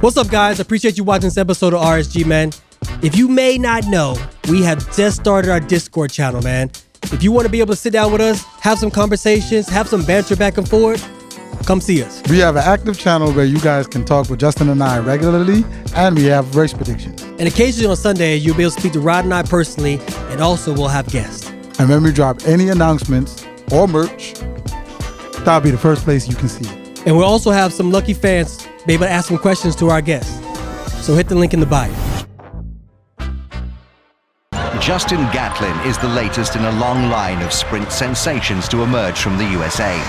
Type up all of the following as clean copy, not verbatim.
What's up, guys? Appreciate you watching this episode of RSG, man. If you may not know, we have just started our Discord channel, man. If you want to be able to sit down with us, have some conversations, have some banter back and forth, come see us. We have an active channel where you guys can talk with Justin and I regularly, and we have race predictions. And occasionally on Sunday, you'll be able to speak to Rod and I personally, and also we'll have guests. And when we drop any announcements or merch, that'll be the first place you can see it. And we'll also have some lucky fans be able to ask some questions to our guests. So hit the link in the bio. Justin Gatlin is the latest in a long line of sprint sensations to emerge from the USA.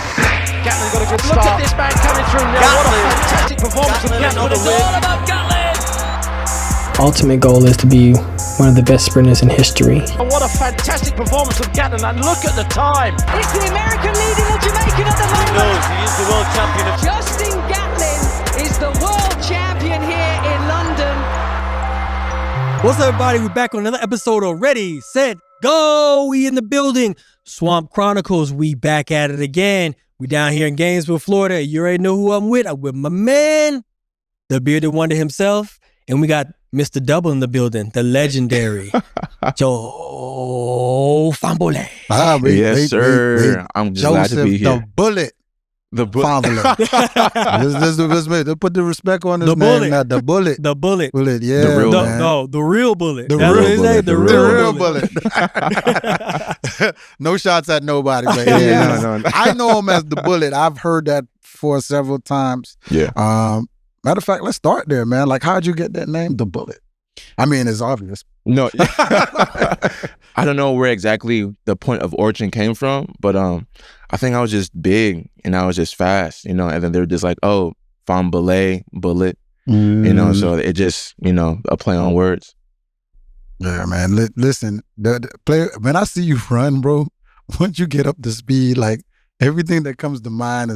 Gatlin got a good start. Look at this man coming through now. Gatlin. What a fantastic performance from Gatlin. It's all about Gatlin. Ultimate goal is to be one of the best sprinters in history. And what a fantastic performance from Gatlin, and look at the time. It's the American leading the Jamaican at the moment. He knows he is the world champion. Justin Gatlin is the world champion here in London. What's up, everybody? We're back on another episode of Ready, Set, Go. We in the building. Swamp Chronicles, we back at it again. We down here in Gainesville, Florida. You already know who I'm with. I'm with my man, the bearded wonder himself. And we got Mr. Double in the building, the legendary Joe Fahnbulleh. Yes, sir. I'm just glad to be here. The Bullet. The Bullet. Let's put the respect on his The name. Bullet. Now, the Bullet. The Bullet. Bullet, yeah. The real man. No, the real bullet. The That's real what they say, bullet. the real bullet. No shots at nobody, but No. I know him as the Bullet. I've heard that for several times. Yeah. Matter of fact, let's start there, man. Like, how'd you get that name, the Bullet? I mean, it's obvious. No. I don't know where exactly the point of origin came from, but I think I was just big and I was just fast, and then they were just like, oh, Fahnbulleh, Bullet, so it just, a play on words. Yeah, man. Listen, the player, when I see you run, bro, once you get up to speed, like, everything that comes to mind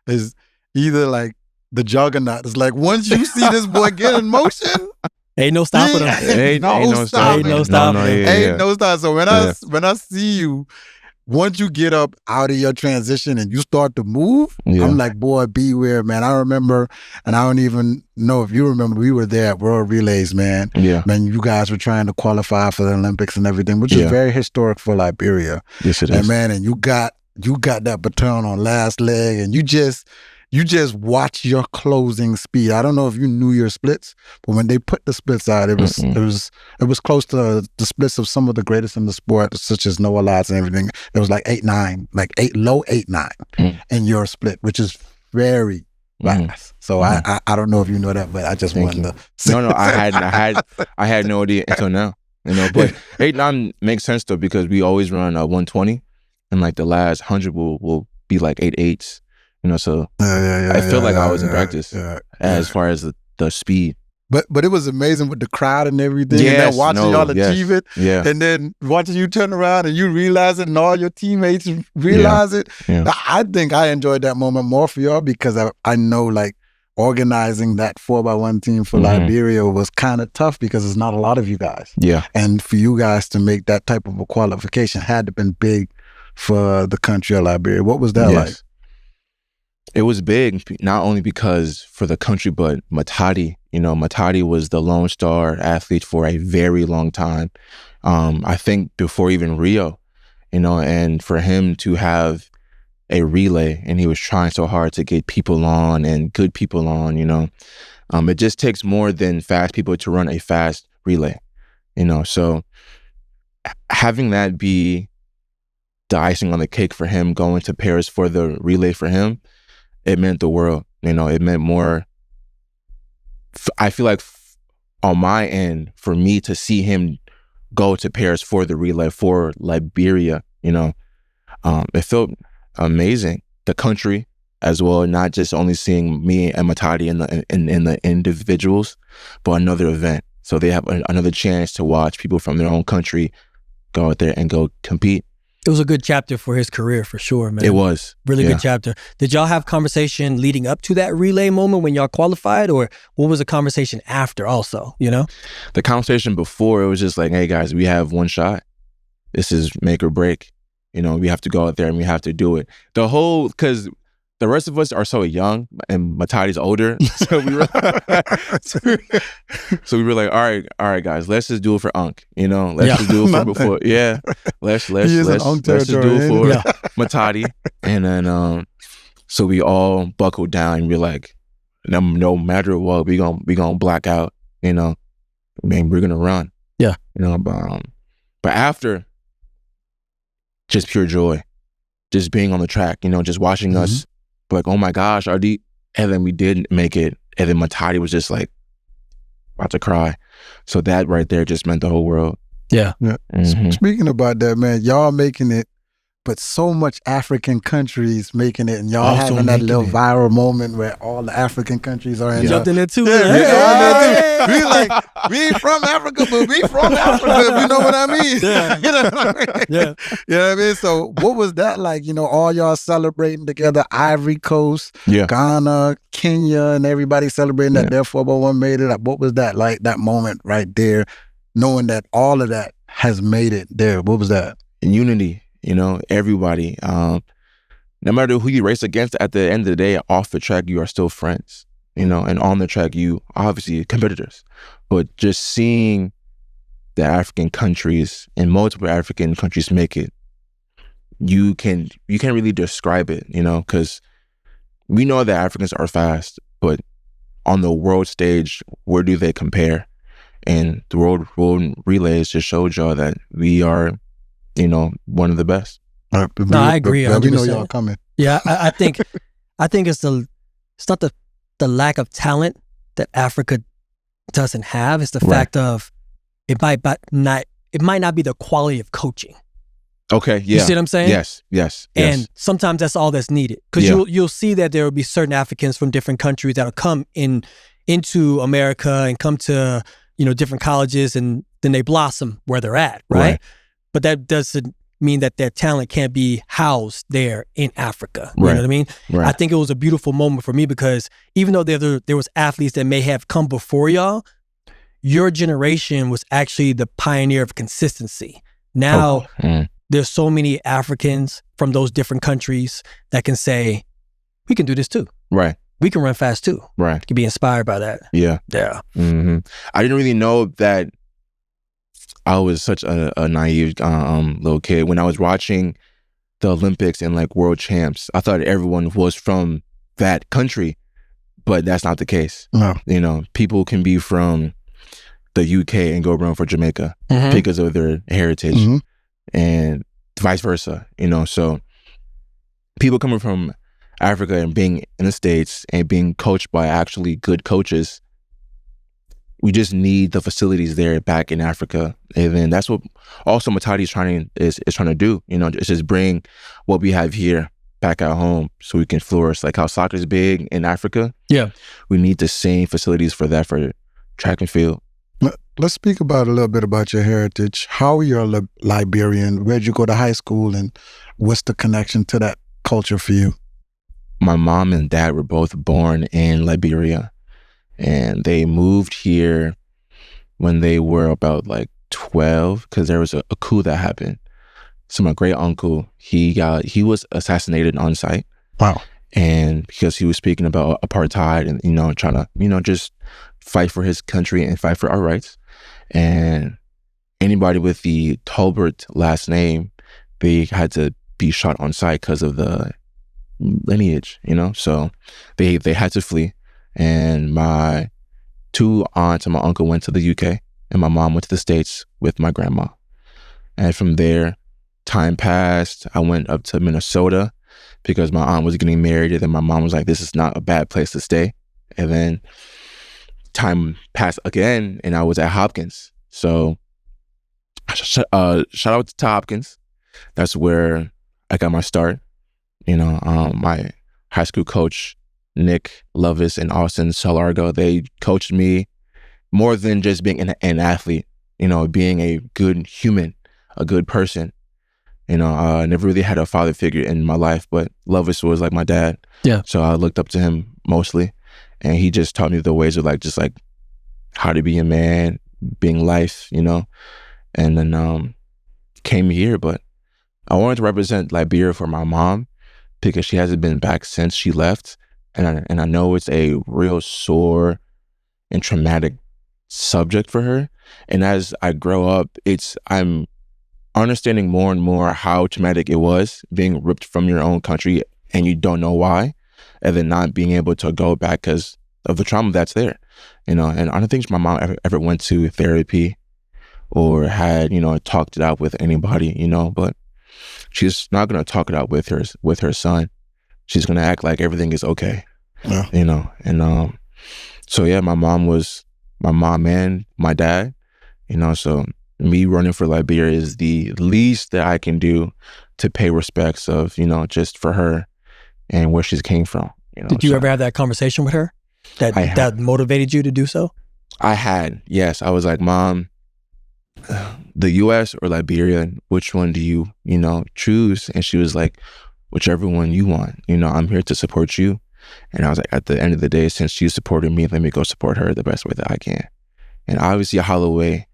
is either like the juggernaut. It's like, once you see this boy get in motion, ain't no stopping him. Ain't no stopping. Ain't no stopping. Ain't no stop. So when I see you, once you get up out of your transition and you start to move, I'm like, boy, beware, man. I remember, and I don't even know if you remember, we were there at World Relays, man. Yeah. Man, you guys were trying to qualify for the Olympics and everything, which is very historic for Liberia. Yes, it is. And man, and you got that baton on last leg, and you just watch your closing speed. I don't know if you knew your splits, but when they put the splits out, it was close to the splits of some of the greatest in the sport, such as Noah Lyles and everything. It was like 8-9, low 8-9 in your split, which is very fast. So I don't know if you know that, but I just wanted to say. No, I had no idea until now. But 8-9 makes sense though, because we always run 120, and like the last 100 will be like 8-8s. So I feel like I was in practice as far as the speed. But it was amazing with the crowd and everything. Yes, and then watching y'all achieve it. Yeah. And then watching you turn around and you realize it and all your teammates realize it. Yeah. I think I enjoyed that moment more for y'all because I know like organizing that 4x1 team for Liberia was kind of tough because there's not a lot of you guys. Yeah. And for you guys to make that type of a qualification had to have been big for the country of Liberia. What was that like? It was big, not only because for the country, but Matadi. Matadi was the Lone Star athlete for a very long time. I think before even Rio, and for him to have a relay, and he was trying so hard to get people on and good people on, it just takes more than fast people to run a fast relay, so having that be the icing on the cake for him going to Paris for the relay for him, it meant the world. It meant more. I feel like on my end, for me to see him go to Paris for the relay for Liberia, it felt amazing. The country as well, not just only seeing me and Matadi in the individuals, but another event. So they have another chance to watch people from their own country go out there and go compete. It was a good chapter for his career, for sure, man. It was. Really good chapter. Did y'all have conversation leading up to that relay moment when y'all qualified, or what was the conversation after also, The conversation before, it was just like, hey, guys, we have one shot. This is make or break. We have to go out there and we have to do it. Because the rest of us are so young, and Matadi's older, so we were like, all right, guys, let's just do it for Unc. Let's just do it for before. Yeah, let's just do it for Matadi, and then so we all buckled down and we're like, no matter what, we gonna black out. Man, we're gonna run. Yeah. But after, just pure joy, just being on the track, just watching us, like, oh my gosh, and then we didn't make it, and then Matadi was just like about to cry. So that right there just meant the whole world. Yeah. Speaking about that, man, y'all making it, but so much African countries making it, and y'all Also having that making little it. viral moment where all the African countries are in. Jumped in there too. Yeah, we like, we ain't from Africa, but we from Africa, if you know what I mean. Yeah. You know what I mean? Yeah. You know what I mean? So what was that like? All y'all celebrating together, Ivory Coast, Yeah. Ghana, Kenya, and everybody celebrating that their 4x1 made it. Like, what was that like, that moment right there, knowing that all of that has made it there? What was that? Unity, everybody. No matter who you race against, at the end of the day, off the track, you are still friends, and on the track, you obviously competitors. But just seeing the African countries and multiple African countries make it, you can't really describe it, because we know that Africans are fast, but on the world stage, where do they compare? And the world relays just showed y'all that we are, one of the best. No, I agree. We know 100%. y'all coming. Yeah, I think it's not the lack of talent that Africa doesn't have. It's the fact of it might not be the quality of coaching. Okay, yeah. You see what I'm saying? Yes. And sometimes that's all that's needed, because you'll see that there will be certain Africans from different countries that'll come into America and come to different colleges, and then they blossom where they're at, right? But that doesn't mean that their talent can't be housed there in Africa. You know what I mean? Right. I think it was a beautiful moment for me, because even though there was athletes that may have come before y'all, your generation was actually the pioneer of consistency. Now, there's so many Africans from those different countries that can say, we can do this too. Right. We can run fast too. Right. Can be inspired by that. Yeah. Yeah. I didn't really know that I was such a naive little kid. When I was watching the Olympics and like world champs, I thought everyone was from that country, but that's not the case. No. People can be from the UK and go run for Jamaica because of their heritage, and vice versa. So people coming from Africa and being in the States and being coached by actually good coaches, we just need the facilities there back in Africa. And then that's what also Matadi is trying to do. It's just bring what we have here back at home so we can flourish. Like how soccer is big in Africa. Yeah. We need the same facilities for that, for track and field. Let's speak about a little bit about your heritage. How are you a Liberian? Where'd you go to high school, and what's the connection to that culture for you? My mom and dad were both born in Liberia, and they moved here when they were about like 12, because there was a coup that happened. So my great uncle, he was assassinated on site. Wow. And because he was speaking about apartheid and, trying to, just fight for his country and fight for our rights. And anybody with the Tolbert last name, they had to be shot on sight because of the lineage, So they had to flee. And my two aunts and my uncle went to the UK, and my mom went to the States with my grandma. And from there, time passed. I went up to Minnesota because my aunt was getting married, and then my mom was like, this is not a bad place to stay. And then time passed again, and I was at Hopkins. So shout out to Hopkins. That's where I got my start. My high school coach, Nick Lovis and Austin Salargo, they coached me more than just being an athlete, being a good human, a good person. I never really had a father figure in my life, but Lovis was like my dad. Yeah. So I looked up to him mostly, and he just taught me the ways of just how to be a man, being life, and then came here. But I wanted to represent Liberia for my mom, because she hasn't been back since she left. And I know it's a real sore and traumatic subject for her. And as I grow up, I'm understanding more and more how traumatic it was being ripped from your own country and you don't know why, and then not being able to go back because of the trauma that's there, And I don't think my mom ever went to therapy or had, talked it out with anybody, but she's not going to talk it out with her son. She's going to act like everything is okay, and so yeah, my mom and my dad, so me running for Liberia is the least that I can do to pay respects of, just for her and where she's came from. Did you ever have that conversation with her that motivated you to do so? I had, yes. I was like, Mom, the U.S. or Liberia, which one do you, choose? And she was like, whichever one you want. I'm here to support you. And I was like, at the end of the day, since she supported me, let me go support her the best way that I can. And obviously Holloway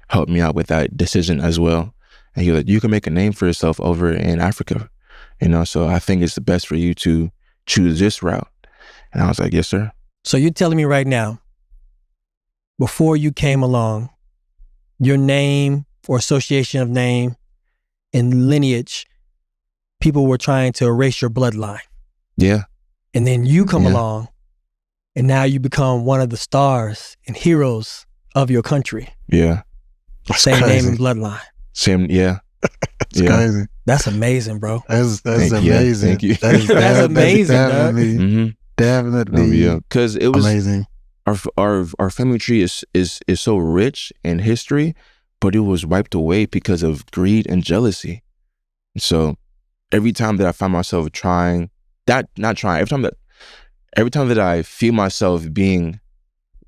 helped me out with that decision as well. And he was like, you can make a name for yourself over in Africa. So I think it's the best for you to choose this route. And I was like, yes, sir. So you're telling me right now, before you came along, your name or association of name and lineage, people were trying to erase your bloodline. Yeah. And then you come along and now you become one of the stars and heroes of your country. Yeah. Same name and bloodline. Same, yeah. It's crazy. That's amazing, bro. That's amazing. Thank you. That's amazing, definitely, definitely. Yeah, because it was amazing. Our family tree is so rich in history, but it was wiped away because of greed and jealousy. So every time that I find myself every time that I feel myself being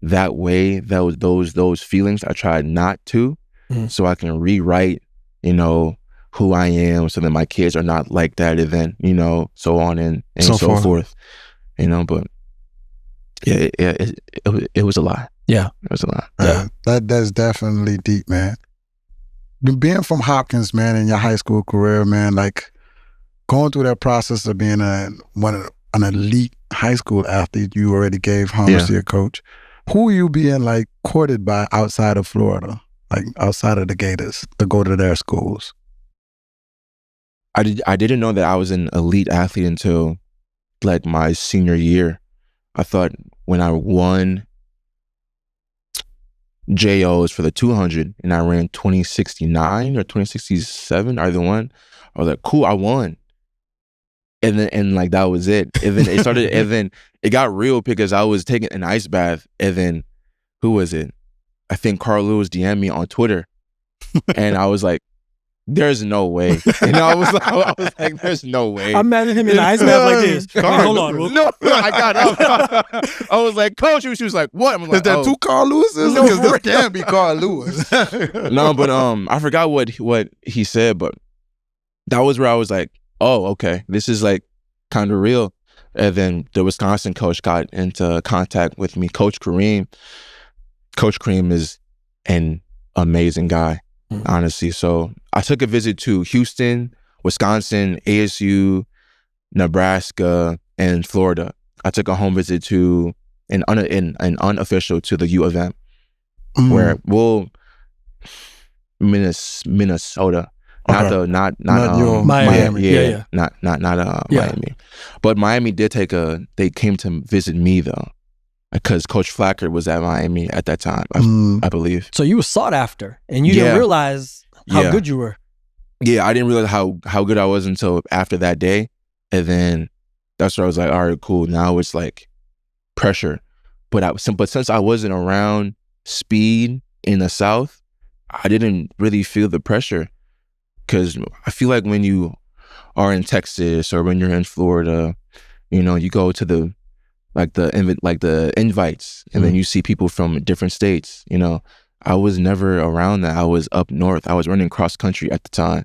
that way, those feelings, I try not to, so I can rewrite, who I am, so that my kids are not like that, and then, so on and so forth. But yeah, it was a lot. Yeah. It was a lot. Yeah. That's definitely deep, man. Being from Hopkins, man, in your high school career, man, like going through that process of being an elite high school athlete, you already gave homage to your coach. Who are you being like courted by outside of Florida, like outside of the Gators, to go to their schools? I didn't know that I was an elite athlete until like my senior year. I thought when I won JOs for the 200 and I ran 2069 or 2067, either one, I was like, cool, I won. And like that was it. And then it started, and then it got real because I was taking an ice bath, and then who was it? I think Carl Lewis DM'd me on Twitter, and I was like, "There's no way." I was like, "There's no way." I'm mad at him in the ice bath like this. Hold on. No, I got up. I was like, "Coach," she was like, "What?" I'm like, Is there two Carl Lewises? No, Because this can't be Carl Lewis. No, but I forgot what he said, but that was where I was like, oh, okay, this is like kind of real. And then the Wisconsin coach got into contact with me, Coach Kareem. Coach Kareem is an amazing guy, honestly. So I took a visit to Houston, Wisconsin, ASU, Nebraska, and Florida. I took a home visit to an unofficial to the U of M, where Minnesota. Okay. Not your Miami. Yeah. Not Miami. But Miami they came to visit me though, because Coach Flacker was at Miami at that time, I believe. So you were sought after, and you didn't realize how good you were. Yeah, I didn't realize how good I was until after that day, and then that's where I was like, all right, cool. Now it's like pressure, but since I wasn't around speed in the South, I didn't really feel the pressure. Because I feel like when you are in Texas or when you're in Florida, you go to the invites, and then you see people from different states. I was never around that. I was up north. I was running cross country at the time.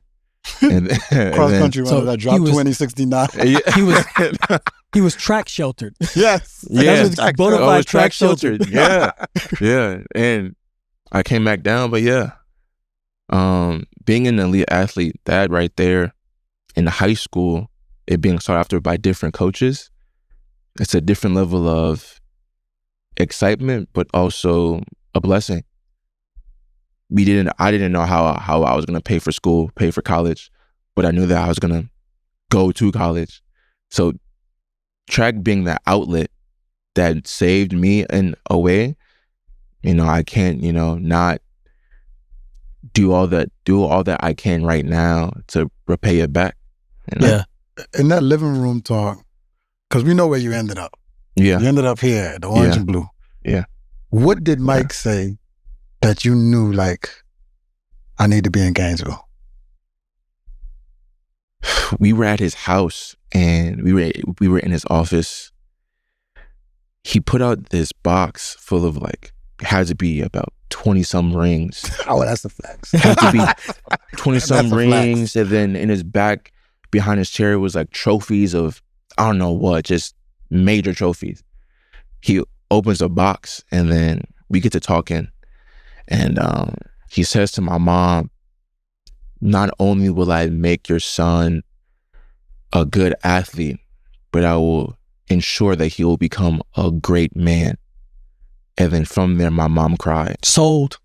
And cross country runner that dropped 2069. He was track sheltered. Yes. Yeah. Bona fide track sheltered. Yeah. Yeah. And I came back down, but yeah. Being an elite athlete, that right there in high school it being sought after by different coaches, it's a different level of excitement, but also a blessing. I didn't know how I was gonna pay for school, pay for college, but I knew that I was gonna go to college. So track being that outlet that saved me in a way, I can't, not do all that I can right now to repay it back. Yeah. In that living room talk, because we know where you ended up. Yeah. You ended up here at the Orange and Blue. Yeah. What did Mike say that you knew, like, I need to be in Gainesville? We were at his house and we were in his office. He put out this box full of had to be about 20-some rings. Oh, that's a flex. Had to be 20-some That's a rings. flex. And then in his back, behind his chair, was trophies of, I don't know what, just major trophies. He opens a box and then we get to talking. And he says to my mom, not only will I make your son a good athlete, but I will ensure that he will become a great man. And then from there, my mom cried. Sold.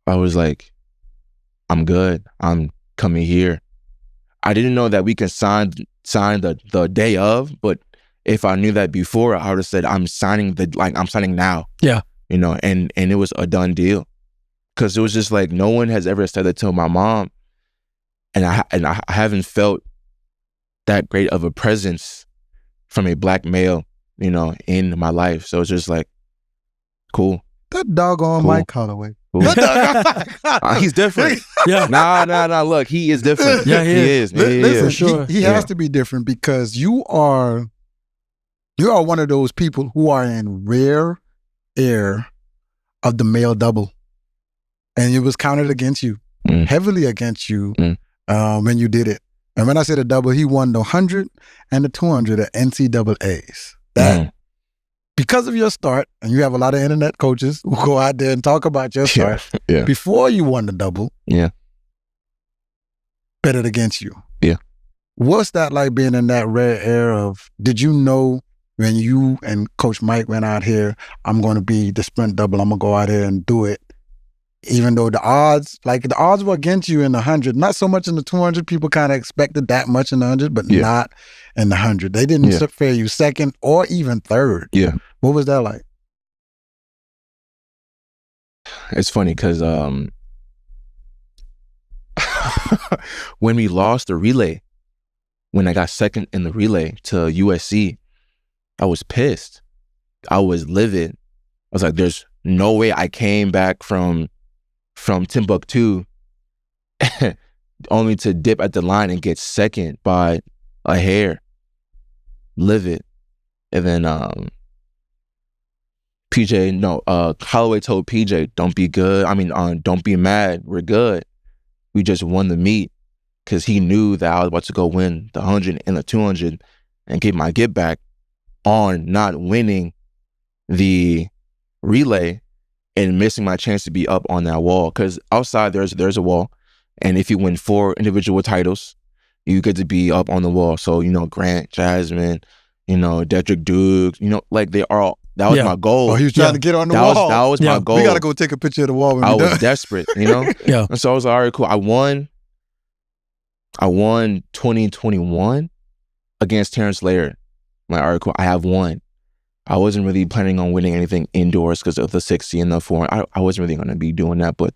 I was like, I'm good. I'm coming here. I didn't know that we can sign the day of, but if I knew that before, I would have said, I'm signing now. Yeah. And it was a done deal. Because it was just no one has ever said that to my mom. And I haven't felt that great of a presence from a black male, in my life. So it's just cool. That doggone Cool. Mike Holloway. Cool. He's different. Yeah. Nah. Look, he is different. Yeah, he is. Listen, for sure. he has to be different because you are one of those people who are in rare air of the male double. And it was counted against you, heavily against you when you did it. And when I say the double, he won the 100 and the 200 at NCAAs. That, because of your start, and you have a lot of internet coaches who go out there and talk about your start, before you won the double, bet it against you. Yeah. What's that like being in that rare air of, did you know when you and Coach Mike went out here, I'm going to be the sprint double, I'm going to go out here and do it? Even though the odds were against you in the 100, not so much in the 200. People kind of expected that much in the 100, but not in the 100. They didn't fare you second or even third. Yeah. What was that like? It's funny because when we lost the relay, when I got second in the relay to USC, I was pissed. I was livid. I was like, there's no way I came back from Timbuktu only to dip at the line and get second by a hair. Livid. And then Holloway told PJ, don't be mad. We're good. We just won the meet, because he knew that I was about to go win the 100 and the 200 and get my get back on not winning the relay and missing my chance to be up on that wall. Because outside there's a wall, and if you win 4 individual titles, you get to be up on the wall. So Grant, Jasmine, Dedrick Dukes, they are all. That was my goal. Oh, he was trying to get on the wall. That was my goal. We got to go take a picture of the wall when I we're was done. desperate, Yeah. And so I was like, all right, cool. I won 2021 against Terrence Laird. I'm like, all right, cool. I have won. I wasn't really planning on winning anything indoors because of the 60 and the 4. I wasn't really going to be doing that, but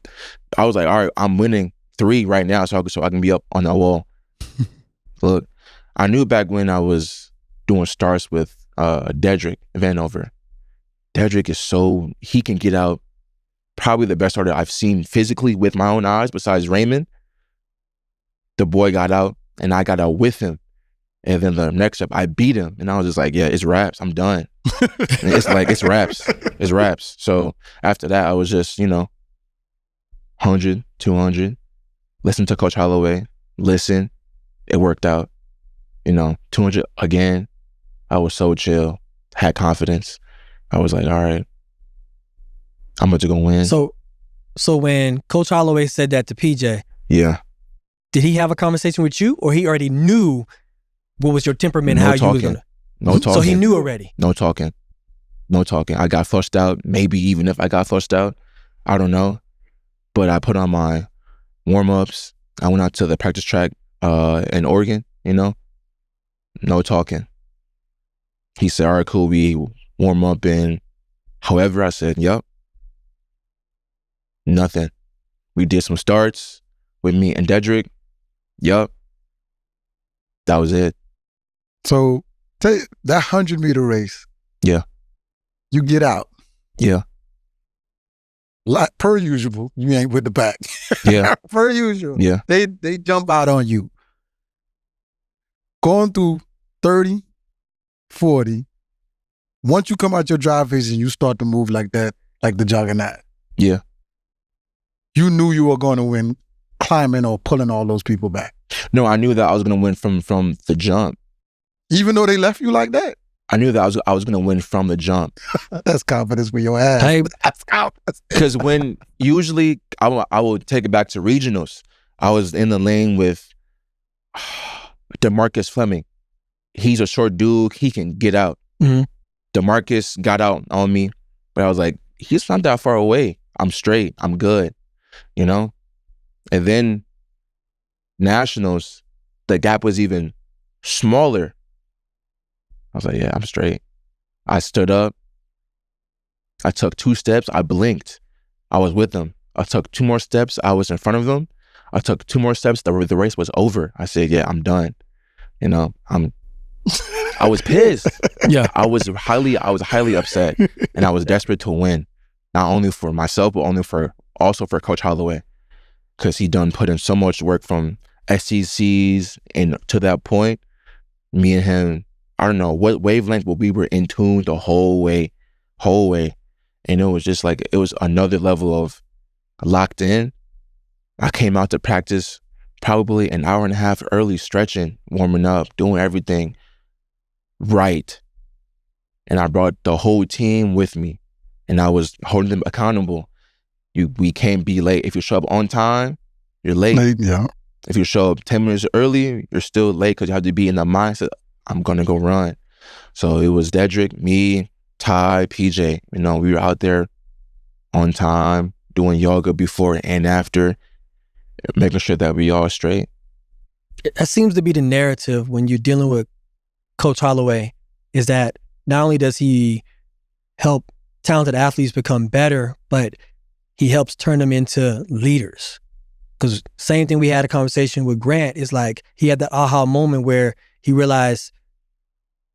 I was like, all right, I'm winning 3 right now, so I can be up on that wall. Look, I knew back when I was doing starts with Dedrick Vanover. Dedrick he can get out, probably the best starter I've seen physically with my own eyes besides Raymond. The boy got out and I got out with him. And then the next up, I beat him. And I was just like, yeah, it's raps. I'm done. It's raps. It's raps. So after that, I was just, 100, 200, listen to Coach Holloway, listen. It worked out. 200 again. I was so chill, had confidence. I was like, all right, I'm about to go win. So when Coach Holloway said that to PJ, yeah. Did he have a conversation with you, or he already knew what was your temperament, No how talking. you was gonna? No talking. So he knew already. No talking. No talking. I got flushed out. Maybe even if I got flushed out, I don't know. But I put on my warm-ups. I went out to the practice track in Oregon, you know. No talking. He said, all right, cool, we warm up in however. I said, yep. Nothing. We did some starts with me and Dedrick. Yep. That was it. So take that 100-meter race. Yeah. You get out. Yeah. Like per usual, you ain't with the pack. Yeah. Per usual. Yeah. They jump out on you. Going through 30, 40. Once you come out your drive phase and you start to move like that, like the juggernaut. Yeah. You knew you were going to win climbing or pulling all those people back. No, I knew that I was going to win from the jump. Even though they left you like that? I knew that I was going to win from the jump. That's confidence with your ass. Hey, That's confidence. Because when usually I would take it back to regionals, I was in the lane with DeMarcus Fleming. He's a short dude. He can get out. Mm-hmm. DeMarcus got out on me, but I was like, he's not that far away. I'm straight. I'm good, you know? And then nationals, the gap was even smaller. I was like, yeah, I'm straight. I stood up. I took 2 steps. I blinked. I was with them. I took 2 more steps. I was in front of them. I took 2 more steps. The race was over. I said, yeah, I'm done. You know, I was pissed. Yeah. I was highly upset, and I was desperate to win, not only for myself, but also for Coach Holloway, because he done put in so much work from SECs and to that point. Me and him, I don't know what wavelength, but we were in tune the whole way, and it was just like it was another level of locked in. I came out to practice probably an hour and a half early, stretching, warming up, doing everything right. And I brought the whole team with me, and I was holding them accountable. We can't be late. If you show up on time, you're late. Yeah. If you show up 10 minutes early, you're still late because you have to be in the mindset, I'm going to go run. So it was Dedrick, me, Ty, PJ. You know, we were out there on time, doing yoga before and after, making sure that we all straight. That seems to be the narrative when you're dealing with Coach Holloway, is that not only does he help talented athletes become better, but he helps turn them into leaders. Because same thing, we had a conversation with Grant, is like he had the aha moment where he realized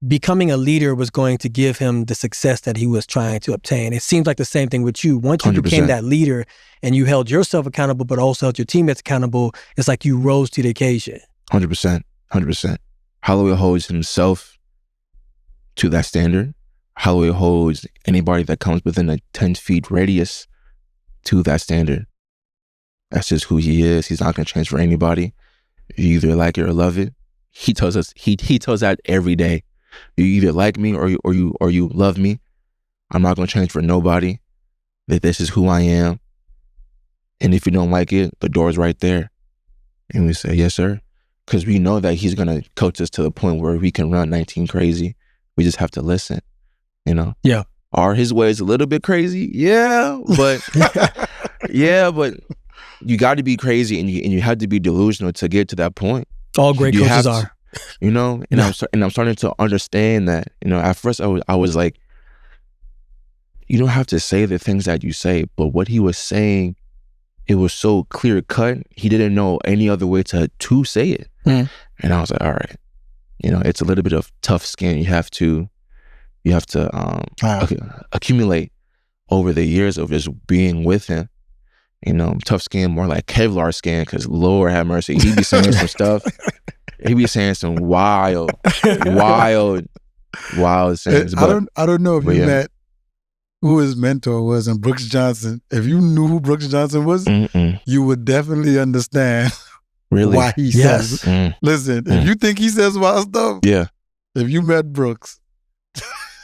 becoming a leader was going to give him the success that he was trying to obtain. It seems like the same thing with you. Once you 100%. became that leader and you held yourself accountable, but also held your teammates accountable, it's like you rose to the occasion. 100%. 100%. Holloway holds himself to that standard. Holloway holds anybody that comes within a 10-feet radius to that standard. That's just who he is. He's not going to change for anybody. You either like it or love it. He tells us, he tells that every day. You either like me or you love me. I'm not going to change for nobody. That this is who I am. And if you don't like it, the door's right there. And we say, yes, sir. Because we know that he's going to coach us to the point where we can run 19 crazy. We just have to listen, you know? Yeah. Are his ways a little bit crazy? Yeah, but but you got to be crazy and you have to be delusional to get to that point. All great You have coaches to, are. you know? And I'm starting to understand that, you know, at first I was like, you don't have to say the things that you say, but what he was saying, it was so clear cut. He didn't know any other way to say it. Mm. And I was like, all right, you know, it's a little bit of tough skin. You have to accumulate over the years of just being with him. You know, tough skin, more like Kevlar skin, because Lord have mercy, he be saying some stuff. He be saying some wild things. I don't know if you met who his mentor was in Brooks Johnson. If you knew who Brooks Johnson was, you would definitely understand why he says. Listen, if you think he says wild stuff, yeah. If you met Brooks,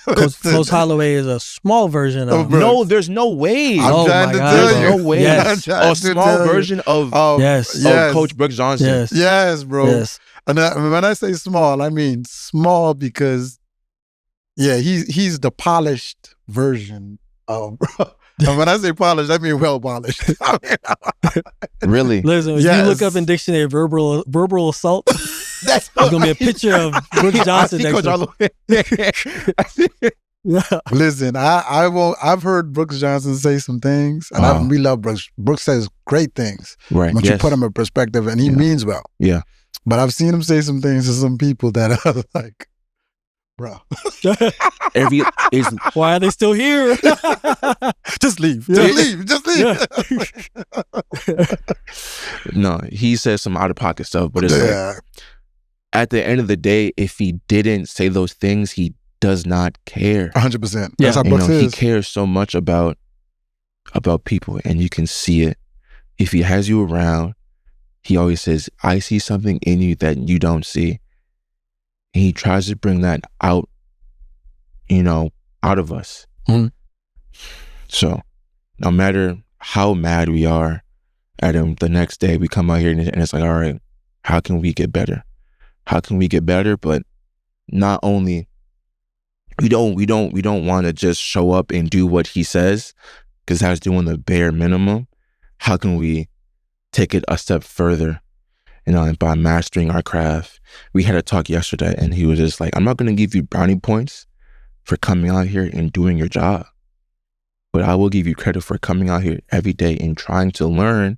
Coach Holloway is a small version of. No, there's no way. I'm trying to tell There's you. no way. Yes. A small version of Coach Brooks Johnson. Yes. Yes, bro. Yes. And when I say small, I mean small because, he's the polished version of. And when I say polished, I mean well polished. Really? Listen, if you look up in dictionary verbal assault, That's there's gonna be a picture of Brooks Johnson next to it. Listen, I've heard Brooks Johnson say some things, and we love Brooks. Brooks says great things. Right. Once you put him in perspective, and he means well. Yeah. But I've seen him say some things to some people that are like, bro. Why are they still here? Just leave. Just leave. No, he says some out of pocket stuff, but it's like, at the end of the day, if he didn't say those things, he does not care. 100%. That's how Brooks is. He cares so much about people, and you can see it. If he has you around, he always says, I see something in you that you don't see. And he tries to bring that out, out of us. Mm-hmm. So no matter how mad we are at him, the next day we come out here and it's like, all right, how can we get better? How can we get better? But not only, we don't want to just show up and do what he says, because that's doing the bare minimum. How can we take it a step further, and by mastering our craft? We had a talk yesterday, and he was just like, I'm not going to give you brownie points for coming out here and doing your job, but I will give you credit for coming out here every day and trying to learn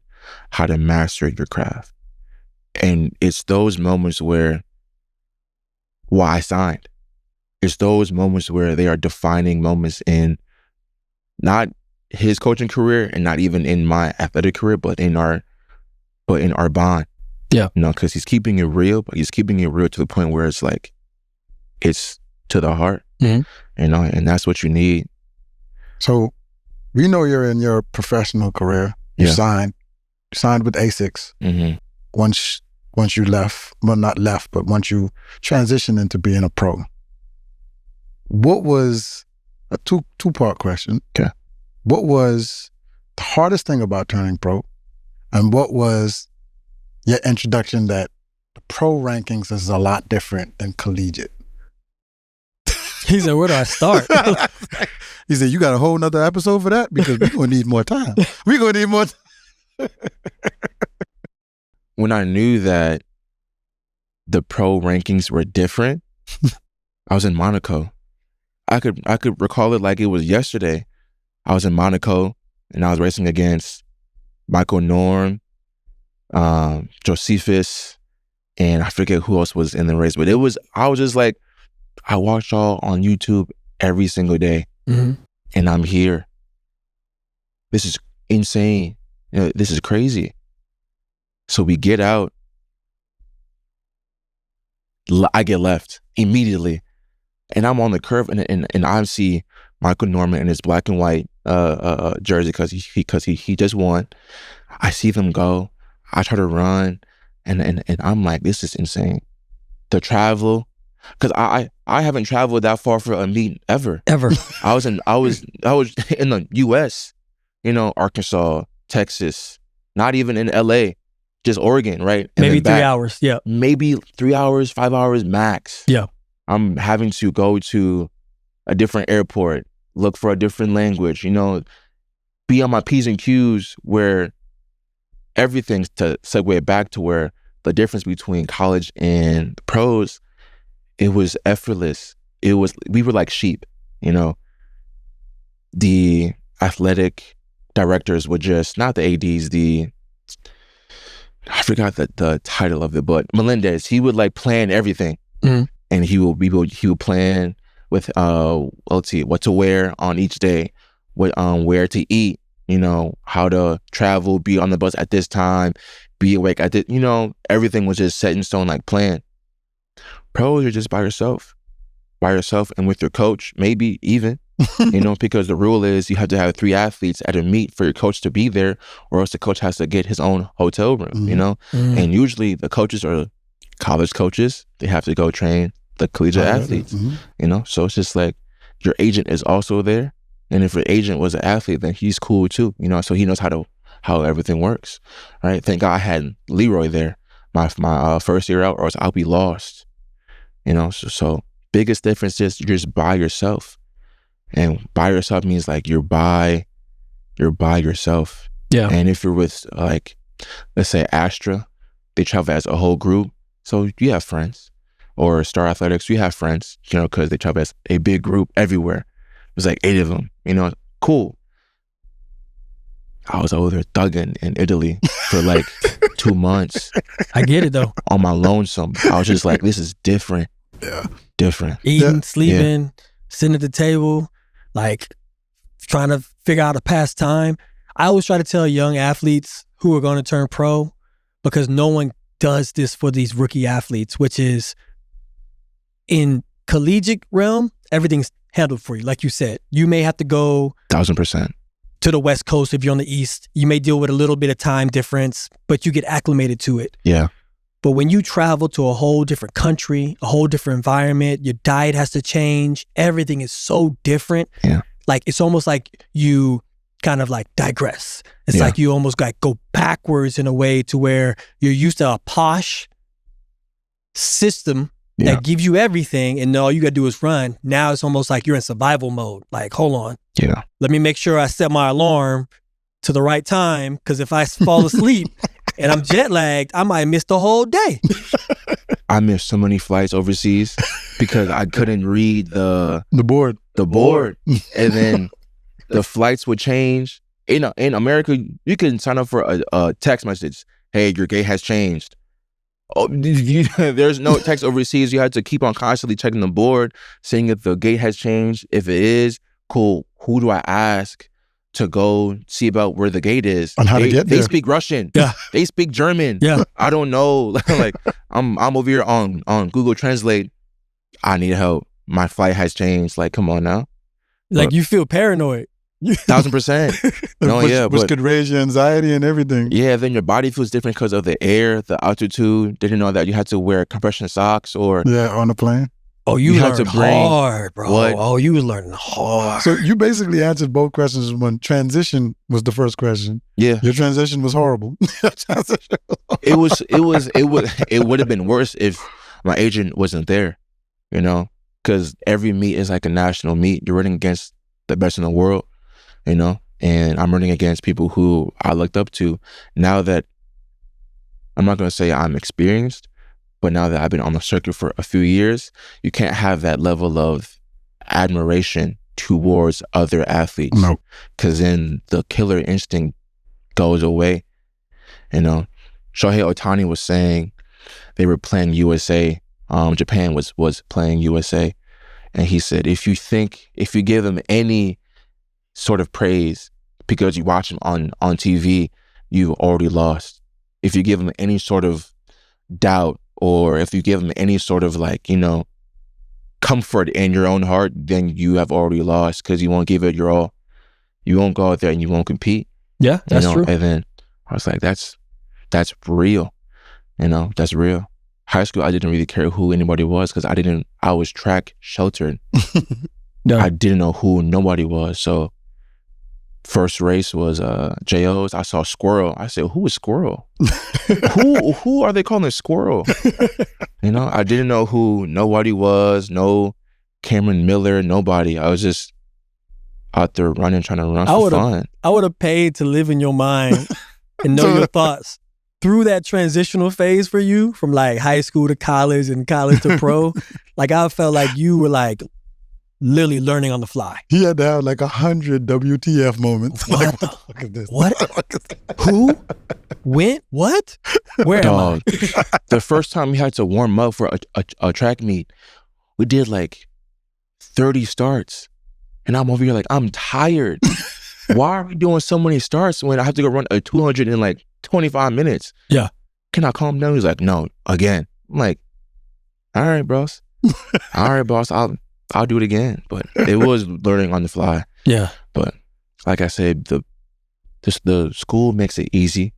how to master your craft. And it's those moments why I signed. It's those moments where they are defining moments in not his coaching career and not even in my athletic career, but in our bond. Yeah. Because he's keeping it real, but he's keeping it real to the point where it's like, it's to the heart, mm-hmm. And that's what you need. So we know you're in your professional career. You signed with ASICS. Mm-hmm. Once you left, well, not left, but once you transitioned into being a pro. What was a two-part question? Okay. What was the hardest thing about turning pro? And what was your introduction that the pro rankings is a lot different than collegiate? He said, where do I start? He said, you got a whole nother episode for that? Because we're going to need more time. We're going to need more time. When I knew that the pro rankings were different, I was in Monaco. I could recall it like it was yesterday. I was in Monaco and I was racing against Michael Norm, Josephus, and I forget who else was in the race. But I was just like, I watch y'all on YouTube every single day, mm-hmm. and I'm here. This is insane. This is crazy. So we get out. I get left immediately. And I'm on the curve, and I see Michael Norman in his black and white jersey because he just won. I see them go. I try to run, and I'm like, this is insane. The travel, because I haven't traveled that far for a meet ever. I was in the U.S., Arkansas, Texas, not even in L.A., just Oregon, right? And maybe 3 hours. Yeah. Maybe 3 hours, 5 hours max. Yeah. I'm having to go to a different airport, look for a different language, be on my P's and Q's, where everything's, to segue back to where the difference between college and the pros, it was effortless. We were like sheep, The athletic directors would just, not the ADs, I forgot the title of it, but Melendez, he would like plan everything. Mm-hmm. And he would plan with let's see, what to wear on each day, where to eat, how to travel, be on the bus at this time, be awake at this, everything was just set in stone, like planned. Pros are just by yourself and with your coach, maybe even, because the rule is you have to have 3 athletes at a meet for your coach to be there, or else the coach has to get his own hotel room, Mm-hmm. And usually the coaches are college coaches. They have to go train the collegiate athletes, Mm-hmm. So it's just like, your agent is also there. And if your agent was an athlete, then he's cool too, you know, so he knows how everything works, right? Thank God I had Leroy there my first year out, or else I'll be lost, you know. So biggest difference is you're just by yourself. And by yourself means like you're by yourself. Yeah. And if you're with, like, let's say Astra, they travel as a whole group. So you have friends. Or Star Athletics, you have friends, you know, because they travel as a big group everywhere. There's like 8 of them, you know, cool. I was over there thugging in Italy for like 2 months. I get it though. On my lonesome. I was just like, this is different. Yeah. Different. Eating, sleeping, sitting at the table, like trying to figure out a pastime. I always try to tell young athletes who are going to turn pro, because no one does this for these rookie athletes, which is in collegiate realm, everything's handled for you. Like you said, you may have to go 1000%. to the West Coast if you're on the East. You may deal with a little bit of time difference, but you get acclimated to it. Yeah. But when you travel to a whole different country, a whole different environment, your diet has to change. Everything is so different. Yeah. Like it's almost like you kind of like digress. It's Yeah. like you almost like go backwards in a way to where you're used to a posh system that gives you everything, and all you gotta do is run. Now it's almost like you're in survival mode. Like, hold on. Yeah. Let me make sure I set my alarm to the right time, because if I fall asleep and I'm jet lagged, I might miss the whole day. I missed so many flights overseas because I couldn't read the board. And then the flights would change. In America, you can sign up for a text message. Hey, your gate has changed. Oh, there's no text overseas. You had to keep on constantly checking the board, seeing if the gate has changed. If it is, cool. Who do I ask to go see about where the gate is? On how to get there. They speak Russian. Yeah. They speak German. Yeah. I don't know. Like I'm over here on Google Translate. I need help. My flight has changed. Like, come on now. Like you feel paranoid. 1000%. No, which but could raise your anxiety and everything. yeah, then your body feels different because of the air, the altitude. Didn't know that you had to wear compression socks or Yeah, on the plane. Oh, you You have learned to bring hard, bro. what? Oh, you was learning hard. So you basically answered both questions when transition was the first question. yeah. Your transition was horrible. It would have been worse if my agent wasn't there, you know, because every meet is like a national meet. You're running against the best in the world, you know, and I'm running against people who I looked up to. Now that I'm not going to say I'm experienced, but now that I've been on the circuit for a few years, you can't have that level of admiration towards other athletes. No. Because then the killer instinct goes away. You know, Shohei Ohtani was saying they were playing USA. Japan was playing USA. And he said, if you give them any sort of praise because you watch them on TV, you've already lost. If you give them any sort of doubt, or if you give them any sort of like, you know, comfort in your own heart, then you have already lost because you won't give it your all. You won't go out there and you won't compete. Yeah, that's true. And then I was like, that's real. You know, that's real. High school, I didn't really care who anybody was because I was track sheltered. No. I didn't know who nobody was. So first race was JO's. I saw Squirrel. I said, who is Squirrel? who are they calling Squirrel? You know, I didn't know who nobody was. No Cameron Miller, nobody. I was just out there running, trying to run for fun. I would have paid to live in your mind and know your thoughts through that transitional phase for you from like high school to college and college to pro. Like I felt like you were like literally learning on the fly. He had to have like 100 WTF moments. What Like, the- what the fuck is this? What? the fuck is that? Who? When? What? Where Dog. am I? The first time we had to warm up for a track meet, we did like 30 starts. And I'm over here like, I'm tired. Why are we doing so many starts when I have to go run a 200 in like 25 minutes? Yeah. Can I calm down? He's like, no, again. I'm like, all right, boss. All right, boss. I'll do it again. But it was learning on the fly. Yeah. But like I said, the school makes it easy.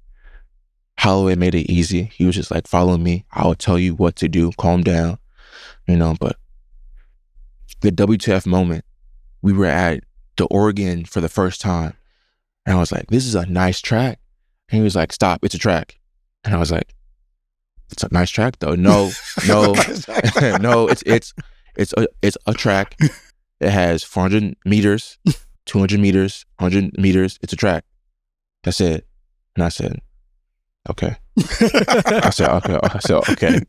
Holloway made it easy. He was just like, follow me. I'll tell you what to do. Calm down. You know, but the WTF moment we were at the Oregon for the first time. And I was like, this is a nice track. And he was like, stop, it's a track. And I was like, it's a nice track though. No, no, no, it's a track. It has 400 meters, 200 meters, 100 meters. It's a track. That's it. And I said, okay. I said, okay.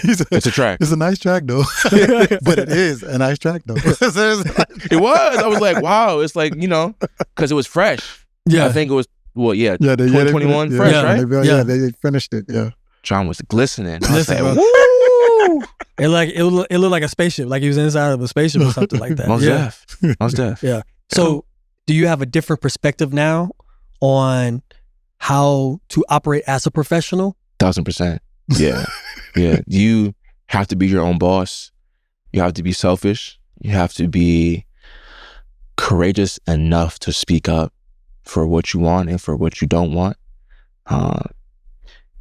It's a track. It's a nice track though. But it is a nice track though. It was. I was like, wow. It's like, because it was fresh. Yeah. I think it was, yeah, 2021 fresh, right? They finished it, yeah. John was glistening. I was like, bro. woo! It looked like a spaceship, like he was inside of a spaceship or something like that. Most def. Yeah. So do you have a different perspective now on how to operate as a professional? 1000%. Yeah. Yeah. You have to be your own boss. You have to be selfish. You have to be courageous enough to speak up for what you want and for what you don't want.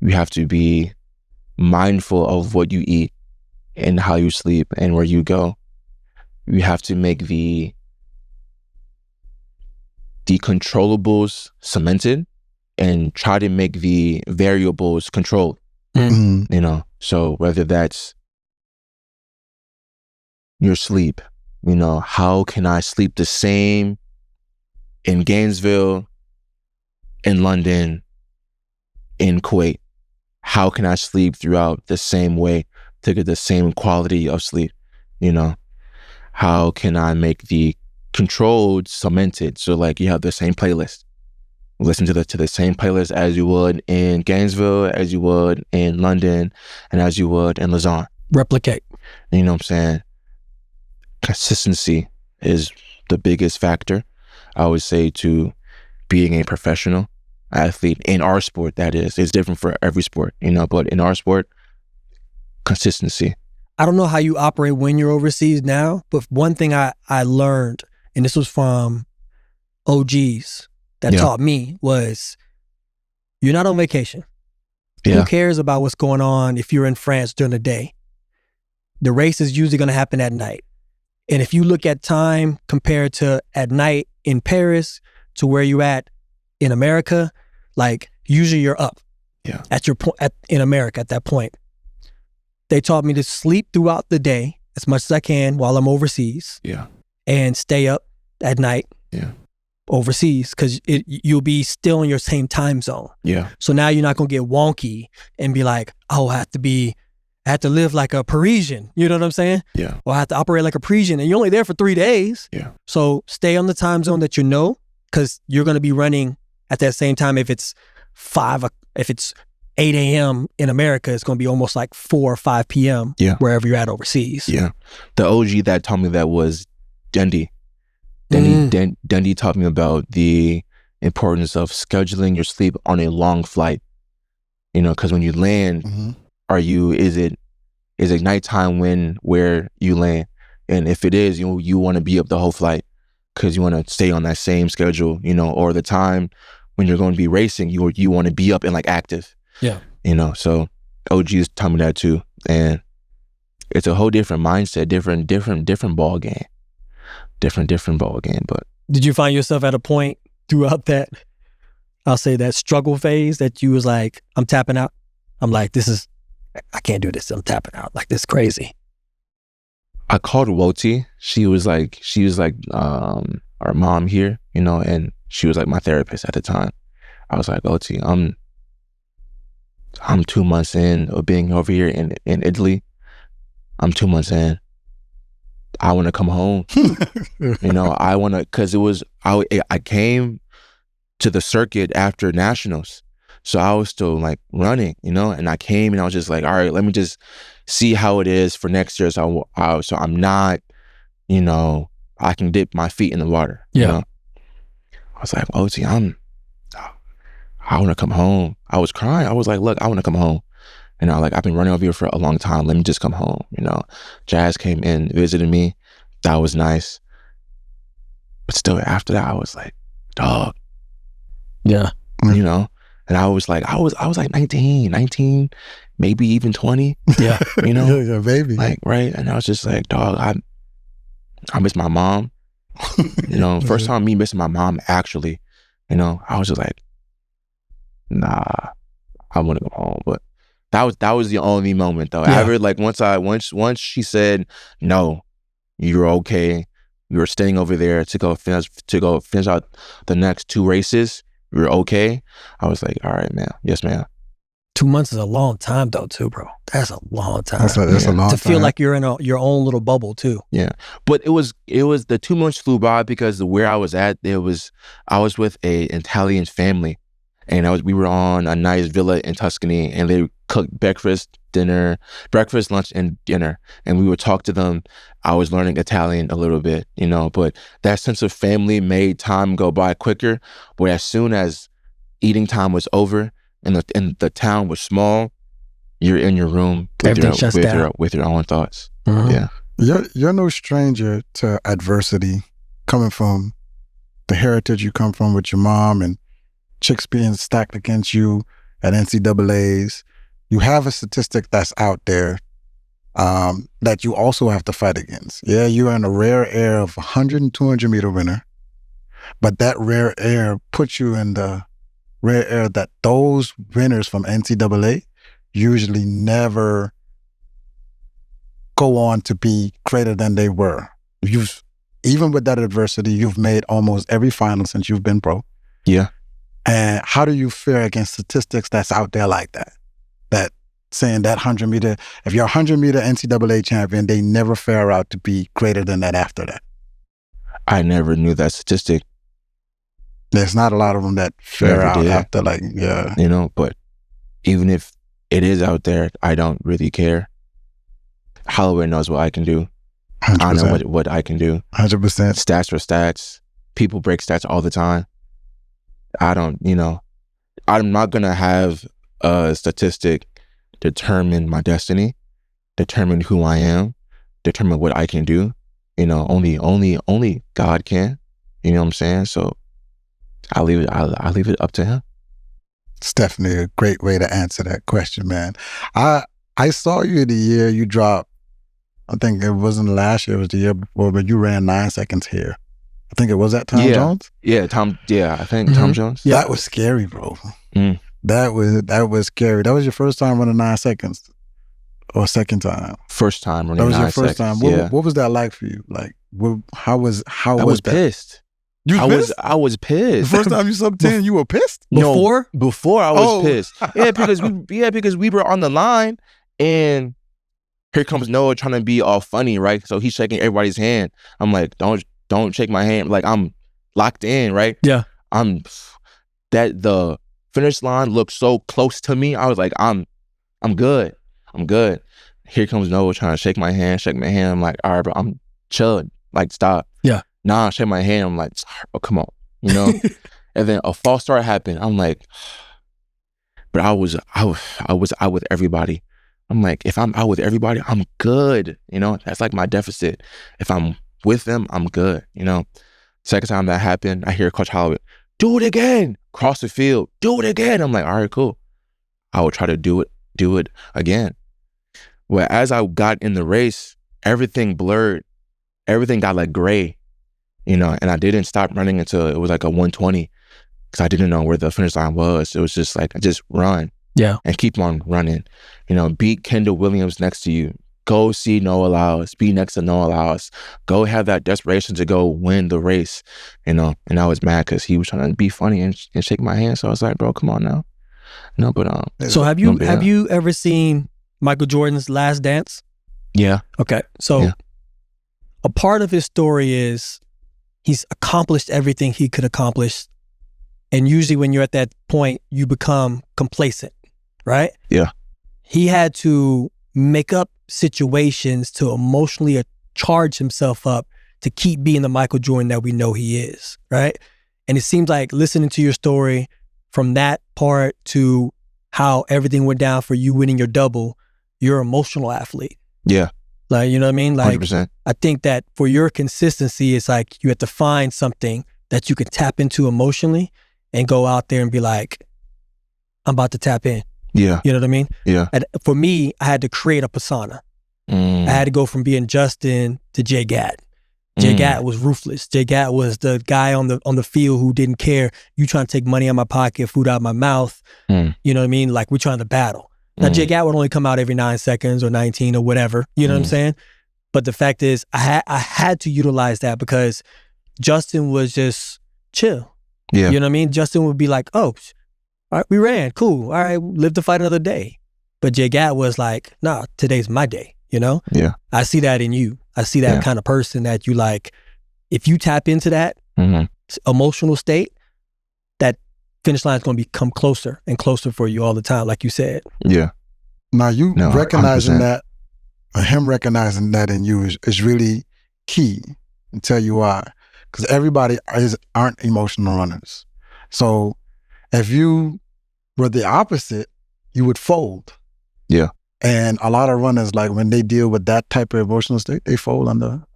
You have to be mindful of what you eat and how you sleep and where you go. You have to make the controllables cemented and try to make the variables controlled. Mm-hmm. So whether that's your sleep, how can I sleep the same in Gainesville, in London, in Kuwait? How can I sleep throughout the same way to get the same quality of sleep? How can I make the controlled cemented? So like you have the same playlist. Listen to the same playlist as you would in Gainesville, as you would in London, and as you would in Lausanne. Replicate. You know what I'm saying? Consistency is the biggest factor, I would say, to being a professional athlete in our sport. That is, it's different for every sport, but in our sport, consistency. I don't know how you operate when you're overseas now, but one thing I learned, and this was from OGs that taught me, was you're not on vacation. Yeah. Who cares about what's going on if you're in France during the day? The race is usually going to happen at night. And if you look at time compared to at night in Paris to where you at in America, like usually you're up at your point in America at that point. They taught me to sleep throughout the day as much as I can while I'm overseas. Yeah. And stay up at night. Yeah. Overseas, because you'll be still in your same time zone. Yeah. So now you're not gonna get wonky and be like, oh, I have to live like a Parisian. You know what I'm saying? Yeah. Or I have to operate like a Parisian, and you're only there for 3 days. Yeah. So stay on the time zone that because you're gonna be running at that same time. If it's 8 a.m. in America, it's gonna be almost like 4 or 5 p.m. Wherever you're at overseas. Yeah. The OG that taught me that was Dundee. Dundee taught me about the importance of scheduling your sleep on a long flight. Because when you land, is it nighttime where you land? And if it is, you want to be up the whole flight because you want to stay on that same schedule, or the time when you're going to be racing, you want to be up and like active. Yeah. So OGs taught me that too. And it's a whole different mindset, different ball game. Different ball game. But did you find yourself at a point throughout that, I'll say that struggle phase, that you was like, I'm tapping out? I'm like, I can't do this. I'm tapping out. Like, this is crazy. I called Woti. She was like our mom here, and she was like my therapist at the time. I was like, Woti, I'm 2 months in of being over here in Italy. I'm 2 months in. I want to come home. I want to, because I came to the circuit after nationals. So I was still like running, and I came and I was just like, all right, let me just see how it is for next year. So I'm not, I can dip my feet in the water. I was like, OT, I want to come home. I was crying. I was like, look, I want to come home. And I've been running over here for a long time. Let me just come home. Jazz came in, visited me. That was nice. But still, after that, I was like, dog. Yeah. And I was like 19, maybe even 20. Yeah. Yeah, baby. Like, right. And I was just like, dog, I miss my mom. You know, first time me missing my mom, actually, you know, I was just like, nah, I want to go home. But that was the only moment though. Yeah. Ever, like once she said, no, you're okay. You're staying over there to go finish out the next 2 races. You're okay. I was like, all right, man. Yes, ma'am. 2 months is a long time though, too, bro. That's a long time. That's a long time. To feel like you're in your own little bubble too. Yeah, but it was the 2 months flew by because where I was at, I was with an Italian family, and we were on a nice villa in Tuscany, and they cooked breakfast, lunch, and dinner, and we would talk to them. I was learning Italian a little bit, you know, but that sense of family made time go by quicker. But as soon as eating time was over and the town was small, you're in your room with your own thoughts. Mm-hmm. Yeah. You're no stranger to adversity coming from the heritage you come from with your mom and chicks being stacked against you at NCAAs. You have a statistic that's out there that you also have to fight against. Yeah, you're in a rare air of 100 and 200 meter winner, but that rare air puts you in the rare air that those winners from NCAA usually never go on to be greater than they were. Even with that adversity, you've made almost every final since you've been pro. Yeah. And how do you fare against statistics that's out there like that? That saying that 100 meter, if you're a 100 meter NCAA champion, they never fare out to be greater than that after that. I never knew that statistic. There's not a lot of them that fare out after You know, but even if it is out there, I don't really care. Holloway knows what I can do. 100%. I know what I can do. 100%. Stats for stats. People break stats all the time. I don't, you know, I'm not going to have a statistic determine my destiny, determine who I am, determine what I can do. You know, only God can. You know what I'm saying? So I'll leave it up to him. It's definitely a great way to answer that question, man. I saw you the year you dropped, I think it wasn't last year, it was the year before, but you ran 9 seconds here. I think it was at Tom Jones? Yeah, I think Tom Jones. Yeah. That was scary, bro. Mm. That was scary. That was your first time running 9 seconds? Or second time? First time running 9 seconds. That was your first time. What was that like for you? Like, how was that? Pissed. You was pissed? I was pissed. The first time you subbed 10, you were pissed? Before I was pissed. Yeah, because we were on the line, and here comes Noah trying to be all funny, right? So he's shaking everybody's hand. I'm like, don't shake my hand. Like, I'm locked in, right? Yeah. The finish line looked so close to me. I was like, I'm good. I'm good. Here comes Noah trying to shake my hand. I'm like, all right, bro, I'm chilling. Like, stop. Yeah. Nah, shake my hand. I'm like, oh, come on, you know? And then a false start happened. I'm like, but I was out with everybody. I'm like, if I'm out with everybody, I'm good. You know, that's like my deficit. If I'm with them, I'm good. You know, second time that happened, I hear Coach Holloway, do it again, cross the field, do it again. I'm like, all right, cool. I will try to do it again. Well, as I got in the race, everything blurred. Everything got like gray, you know, and I didn't stop running until it was like a 120 because I didn't know where the finish line was. It was just like, just run. Yeah. And keep on running. You know, beat Kendall Williams next to you. Go see Noah Lyles. Be next to Noah Lyles. Go have that desperation to go win the race. You know, and I was mad because he was trying to be funny and shake my hand. So I was like, bro, come on now. No, but so have you ever seen Michael Jordan's Last Dance? Yeah. Okay. So a part of his story is he's accomplished everything he could accomplish. And usually when you're at that point, you become complacent, right? Yeah. He had to make up situations to emotionally charge himself up to keep being the Michael Jordan that we know he is, right? And it seems like listening to your story from that part to how everything went down for you winning your double, you're an emotional athlete. Yeah. Like, you know what I mean? Like, 100%. I think that for your consistency, it's like you have to find something that you can tap into emotionally and go out there and be like, I'm about to tap in. Yeah. You know what I mean? Yeah. And for me, I had to create a persona. I had to go from being Justin to Jay Gat. Jay Gatt was ruthless. Jay Gatt was the guy on the field who didn't care. You trying to take money out of my pocket, food out of my mouth. You know what I mean? Like, we're trying to battle. Now, Jay Gatt would only come out every 9 seconds or 19 or whatever. You know what I'm saying? But the fact is, I had to utilize that because Justin was just chill. Yeah. You know what I mean? Justin would be like, oh, all right, we ran. Cool. All right, live to fight another day. But Jay Gatt was like, nah, today's my day. You know? Yeah. I see that in you. I see that kind of person that you like. If you tap into that emotional state, that finish line is going to become closer and closer for you all the time, like you said. Yeah. Now, you No, recognizing 100%. that, or him recognizing that in you is really key. And tell you why. Because everybody aren't emotional runners. So if you were the opposite, you would fold. Yeah. And a lot of runners, like when they deal with that type of emotional state, they fold under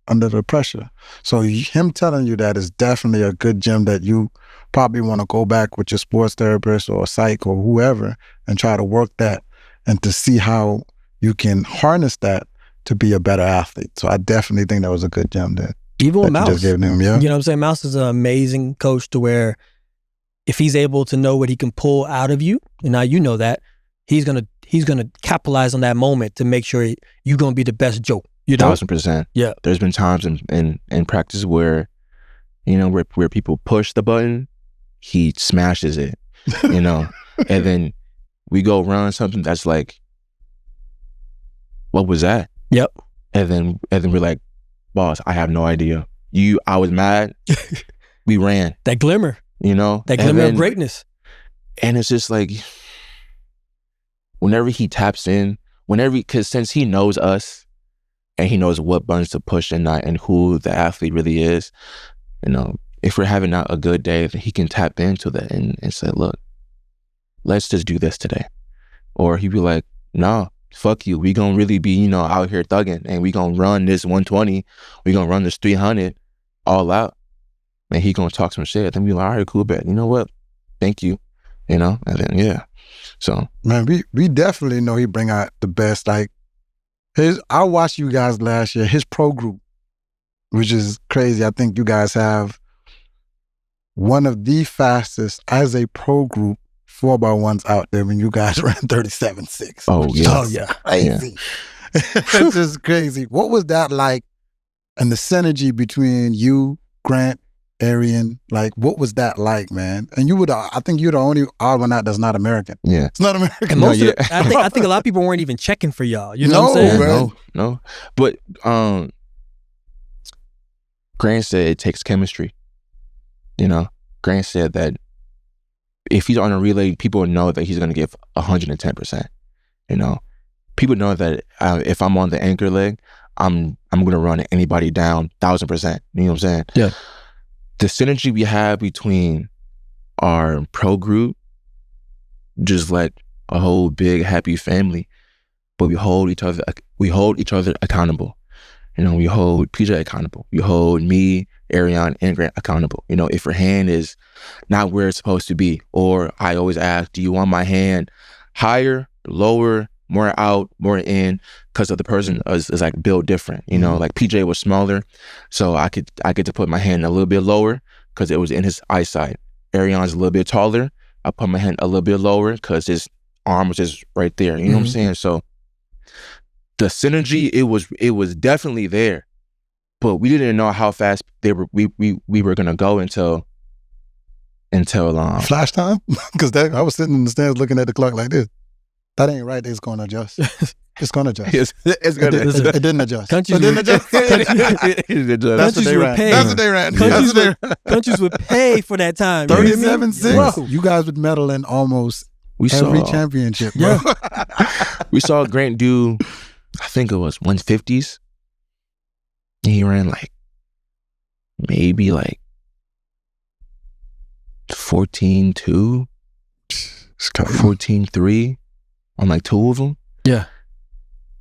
the pressure. So him telling you that is definitely a good gem that you probably want to go back with your sports therapist or psych or whoever and try to work that and to see how you can harness that to be a better athlete. So I definitely think that was a good gem that Even with you Mouse. just gave him, yeah. You know what I'm saying? Mouse is an amazing coach to where if he's able to know what he can pull out of you, and now you know that, he's gonna capitalize on that moment to make sure you're gonna be the best Joe. You know? 1000%. Yeah. There's been times in practice where, you know, where people push the button, he smashes it, you know, and then we go run something that's like, what was that? Yep. And then we're like, boss, I have no idea. I was mad. We ran. That glimmer. You know? That glimmer of greatness. And it's just like, whenever he taps in, because since he knows us and he knows what buttons to push and not, and who the athlete really is, you know, if we're having not a good day, then he can tap into that and say, look, let's just do this today. Or he'd be like, no, fuck you. We gonna really be, you know, out here thugging and we gonna run this 120. We gonna run this 300 all out. And he gonna talk some shit. Then we like, all right, cool, bet. You know what? Thank you. You know? And then, yeah. So. Man, we definitely know he bring out the best. Like, I watched you guys last year, his pro group, which is crazy. I think you guys have one of the fastest as a pro group 4x1s out there when you guys ran 37.6. Oh, yeah. Oh, yeah. Crazy. Yeah. It's just crazy. What was that like? And the synergy between you, Grant, Arian, like, what was that like, man? And I think you're the only odd one out that's not American. Yeah. It's not American. And most of I think a lot of people weren't even checking for y'all. You know what I'm saying? Man. No. But Grant said it takes chemistry. You know, Grant said that if he's on a relay, people know that he's going to give 110%. You know, people know that if I'm on the anchor leg, I'm going to run anybody down 1,000%. You know what I'm saying? Yeah. The synergy we have between our pro group, just like a whole big happy family, but we hold each other accountable. You know, we hold PJ accountable. We hold me, Ariane, and Grant accountable. You know, if your hand is not where it's supposed to be, or I always ask, do you want my hand higher, lower, more out, more in? Because of the person is like built different. You know, like PJ was smaller, so I get to put my hand a little bit lower because it was in his eyesight. Ariane's a little bit taller. I put my hand a little bit lower because his arm was just right there. You know what I'm saying? So the synergy, it was definitely there, but we didn't know how fast we were gonna go until flash time? Because I was sitting in the stands looking at the clock like this. That ain't right. It's going to adjust. It's going to adjust. it's gonna It didn't adjust. Countries It didn't adjust. That's what they ran. pay. That's what they ran. That's what they ran. Countries would pay for that time. You know what I mean? 37.6. Whoa. You guys would medal in almost we every saw championship, bro. we saw Grant do, I think it was 150s. And he ran like maybe like 14.2, 14.3 on like 2 of them. Yeah.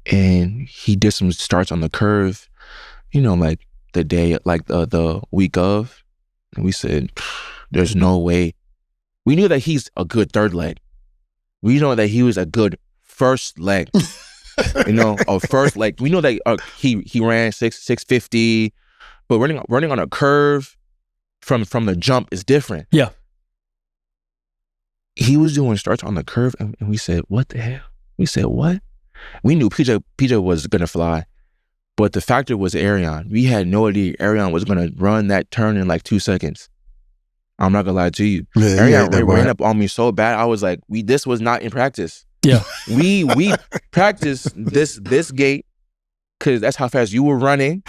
And he did some starts on the curve, you know, like the day, like the week of. And we said, there's no way. We knew that he's a good third leg. We know that he was a good first leg. You know, first, like, we know that he ran 650, but running on a curve from the jump is different. Yeah. He was doing starts on the curve, and we said, what the hell? We said, what? We knew PJ was going to fly, but the factor was Arion. We had no idea Arion was going to run that turn in like 2 seconds. I'm not going to lie to you. Yeah, Arion ran up on me so bad, I was like, this was not in practice. Yeah. We practiced this gait because that's how fast you were running.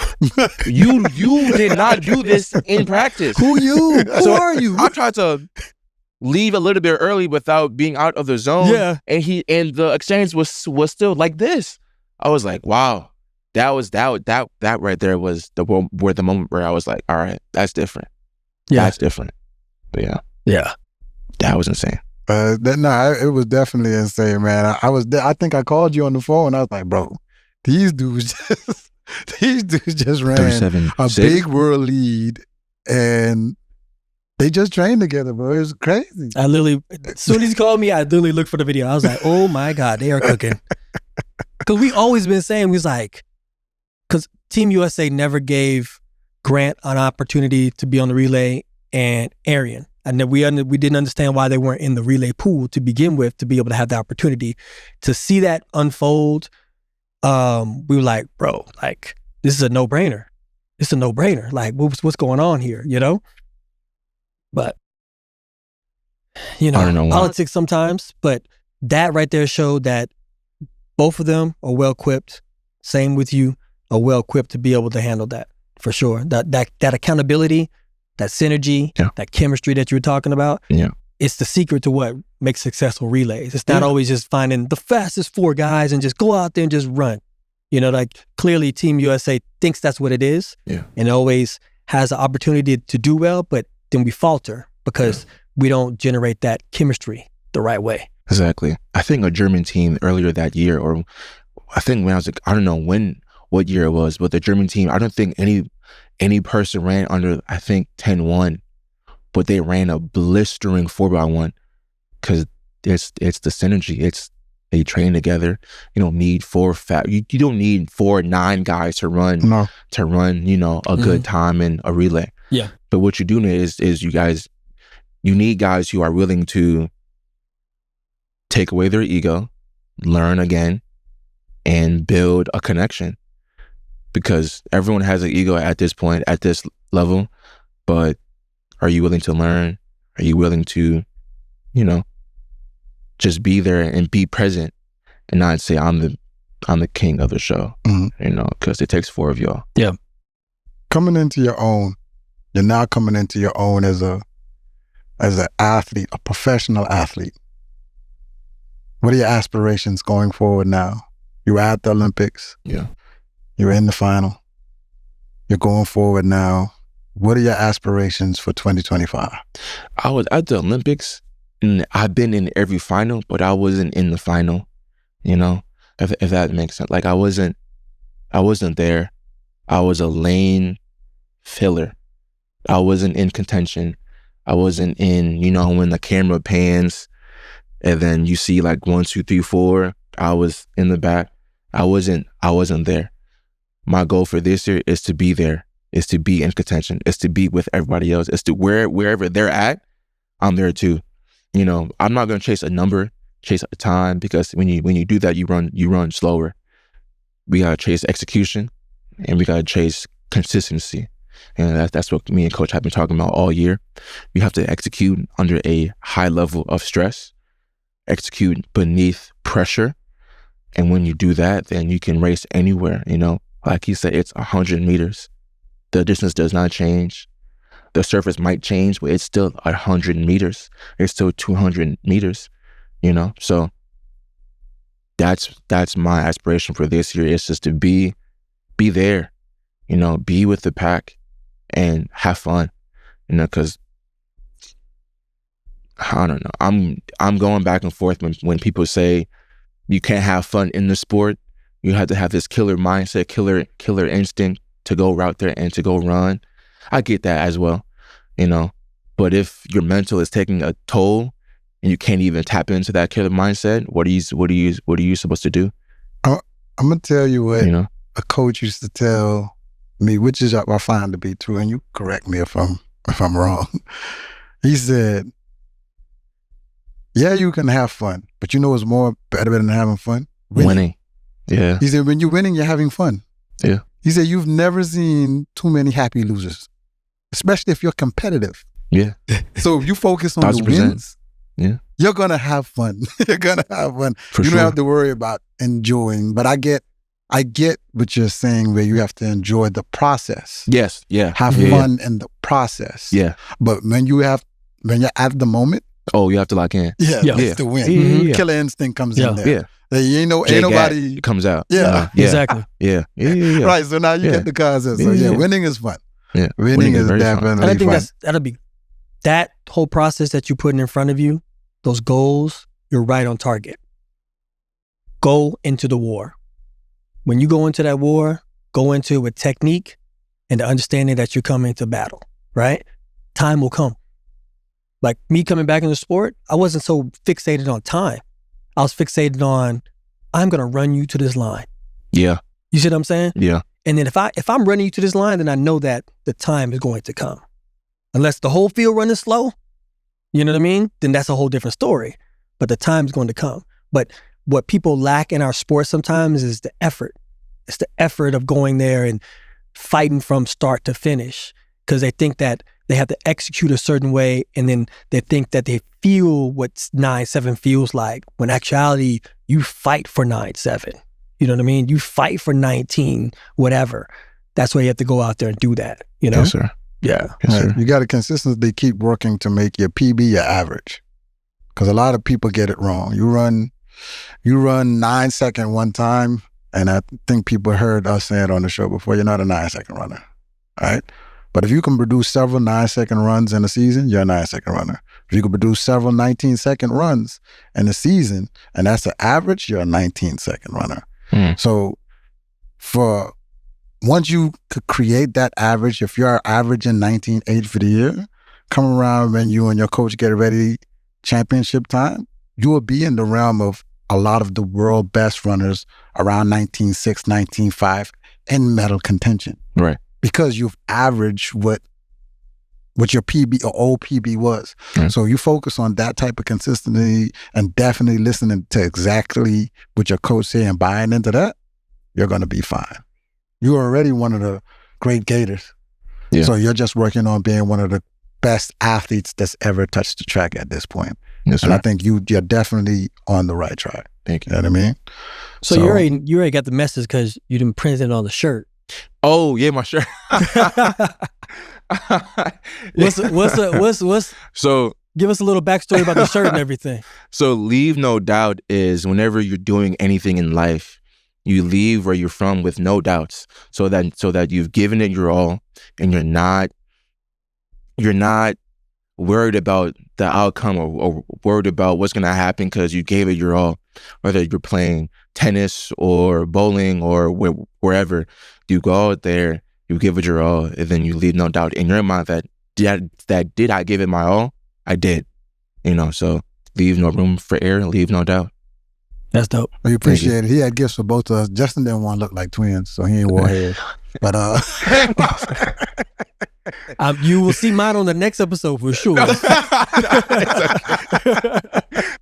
You did not do this in practice. Who you? So Who are you? I tried to leave a little bit early without being out of the zone. Yeah. And the exchange was still like this. I was like, wow. That right there was the moment where I was like, all right, that's different. Yeah. That's different. But yeah. Yeah. That was insane. It was definitely insane, man. I think I called you on the phone. I was like, bro, these dudes just ran a big world lead, and they just trained together, bro. It was crazy. I literally, as soon as he called me, I literally looked for the video. I was like, oh my God, they are cooking. Because we always been saying, we was like, because Team USA never gave Grant an opportunity to be on the relay and Arian. And then we didn't understand why they weren't in the relay pool to begin with, to be able to have the opportunity to see that unfold. We were like, bro, like, this is a no-brainer. It's a no-brainer. Like, what's going on here, you know? But, you know, I don't know why. politics sometimes, but that right there showed that both of them are well-equipped. Same with you, are well-equipped to be able to handle that, for sure. That accountability, that synergy, that chemistry that you were talking about, it's the secret to what makes successful relays. It's not always just finding the fastest 4 guys and just go out there and just run. You know, like, clearly Team USA thinks that's what it is, and always has the opportunity to do well, but then we falter because we don't generate that chemistry the right way. Exactly. I think a German team earlier that year, or I think when I was like, I don't know what year it was, but the German team, I don't think any person ran under, I think, 10-1, but they ran a blistering 4x1 because it's the synergy. They train together. You don't need you don't need 4 9 guys to run you know, a good time in a relay. Yeah. But what you do need is you need guys who are willing to take away their ego, learn again, and build a connection. Because everyone has an ego at this point, at this level, but are you willing to learn? Are you willing to, you know, just be there and be present and not say I'm the king of the show, you know, because it takes 4 of y'all. Yeah. Coming into your own, you're now coming into your own as an athlete, a professional athlete. What are your aspirations going forward now? You're at the Olympics. Yeah. You're in the final. You're going forward now. What are your aspirations for 2025? I was at the Olympics, and I've been in every final, but I wasn't in the final, you know, if that makes sense. Like, I wasn't there. I was a lane filler. I wasn't in contention. I wasn't in, you know, when the camera pans and then you see like 1, 2, 3, 4, I was in the back. I wasn't there. My goal for this year is to be there, is to be in contention, is to be with everybody else, is to wherever they're at, I'm there too. You know, I'm not going to chase a number, chase a time, because when you do that, you run slower. We got to chase execution, and we got to chase consistency. And that's what me and Coach have been talking about all year. You have to execute under a high level of stress, execute beneath pressure. And when you do that, then you can race anywhere, you know. Like he said, it's 100 meters. The distance does not change. The surface might change, but it's still 100 meters. It's still 200 meters, you know? So that's my aspiration for this year. It's just to be there, you know, be with the pack and have fun, you know, because I don't know. I'm going back and forth when people say you can't have fun in the sport. You have to have this killer mindset, killer instinct to go out there and to go run. I get that as well, you know. But if your mental is taking a toll and you can't even tap into that killer mindset, what are you supposed to do? I'm gonna tell you what You know, a coach used to tell me, which is I find to be true, and you correct me if I'm wrong. He said, "Yeah, you can have fun, but you know what's more better than having fun? winning. Yeah. He said, when you're winning, you're having fun. Yeah. He said, you've never seen too many happy losers, especially if you're competitive. Yeah. So if you focus on the 1,000%. wins, Yeah. you're going to have fun. You're going to have fun. For you sure. don't have to worry about enjoying. But I get what you're saying where you have to enjoy the process. Yes. Yeah. Have fun in the process. Yeah. But when you're at the moment, Oh, you have to lock in. it's the win. Yeah. Killer instinct comes in there. Yeah. Ain't J-Gat nobody. comes out. Yeah. Exactly. Yeah. Right. So now you get the concept. So Yeah. winning is fun. Yeah. Winning is very fun. definitely And I think fun. that'll be that whole process that you're putting in front of you, those goals, you're right on target. Go into the war. When you go into that war, go into it with technique and the understanding that you're coming to battle, right? Time will come. Like me coming back into sport, I wasn't so fixated on time. I was fixated on, I'm going to run you to this line. Yeah. You see what I'm saying? Yeah. And then if I'm running you to this line, then I know that the time is going to come. Unless the whole field running slow, you know what I mean? Then that's a whole different story. But the time is going to come. But what people lack in our sport sometimes is the effort. It's the effort of going there and fighting from start to finish because they think that they have to execute a certain way and then they think that they feel what 9-7 feels like when actuality, you fight for 9-7. You know what I mean? You fight for 19, whatever. That's why you have to go out there and do that, you know? Yes, sir. Yeah. Yes, sir. Right. You got to consistently keep working to make your PB your average. Because a lot of people get it wrong. You run 9-second one time, and I think people heard us say it on the show before, you're not a 9-second runner, all right? But if you can produce several 9-second runs in a season, you're a 9-second runner. If you can produce several 19-second runs in a season, and that's the average, you're a 19-second runner. So once you could create that average, if you're averaging 19.8 for the year, come around when you and your coach get ready championship time, you will be in the realm of a lot of the world best runners around 19.6, 19.5 in medal contention. Right. Because you've averaged what your PB or old PB was. Right. So you focus on that type of consistency and definitely listening to exactly what your coach say and buying into that, you're going to be fine. You're already one of the great Gators. Yeah. So you're just working on being one of the best athletes that's ever touched the track at this point. Yes, sir. And I think you're definitely on the right track. Thank you. You know what I mean? So you already got the message because you didn't print it on the shirt. Oh, yeah, my shirt. What's So give us a little backstory about the shirt and everything. So leave no doubt is whenever you're doing anything in life, you leave where you're from with no doubts, so that you've given it your all, and you're not worried about the outcome or worried about what's going to happen because you gave it your all. Whether you're playing tennis or bowling or wherever, you go out there, you give it your all, and then you leave no doubt in your mind that did I give it my all? I did. You know, so leave no room for error, leave no doubt. That's dope. We appreciate it. He had gifts for both of us. Justin didn't want to look like twins, so he ain't wore hair. But you will see mine on the next episode for sure.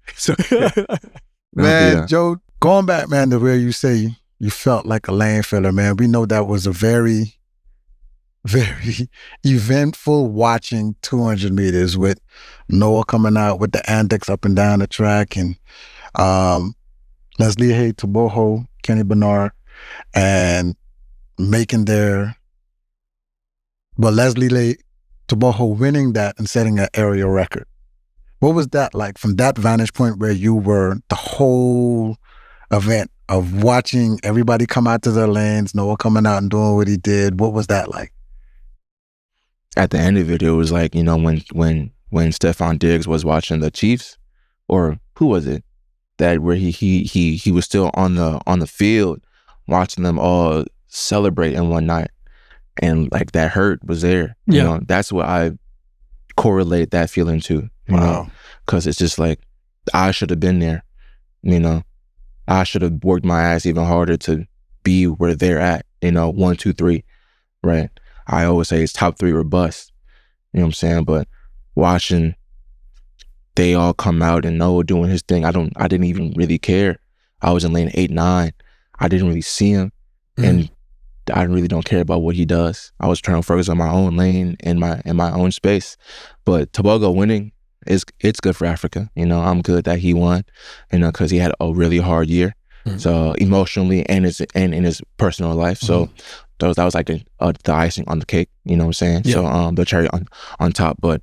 It's okay. Man, Yeah. Joe, going back, man, to where you say you felt like a lane filler, man, we know that was a very, very eventful watching 200 meters with Noah coming out with the antics up and down the track, and Leslie Hay Taboho, Kenny Bernard, and making Leslie Hay Taboho winning that and setting an area record. What was that like from that vantage point where you were the whole event of watching everybody come out to their lanes, Noah coming out and doing what he did? What was that like? At the end of it, it was like, you know, when Stephon Diggs was watching the Chiefs, or who was it, that where he was still on the field watching them all celebrate in one night, and like that hurt was there. Yeah. You know, that's what I correlate that feeling to. You know, because it's just like I should have been there. You know, I should have worked my ass even harder to be where they're at, 1, 2, 3, right? I always say it's top 3 or bust, you know what I'm saying? But watching they all come out and Noah doing his thing, I didn't even really care. I was in lane 8, 9. I didn't really see him, and I really don't care about what he does. I was trying to focus on my own lane in my own space. But Tobago winning, it's good for Africa. I'm good that he won, because he had a really hard year. So emotionally and in his personal life. So that was like the icing on the cake, you know what I'm saying? Yeah. So the cherry on top. But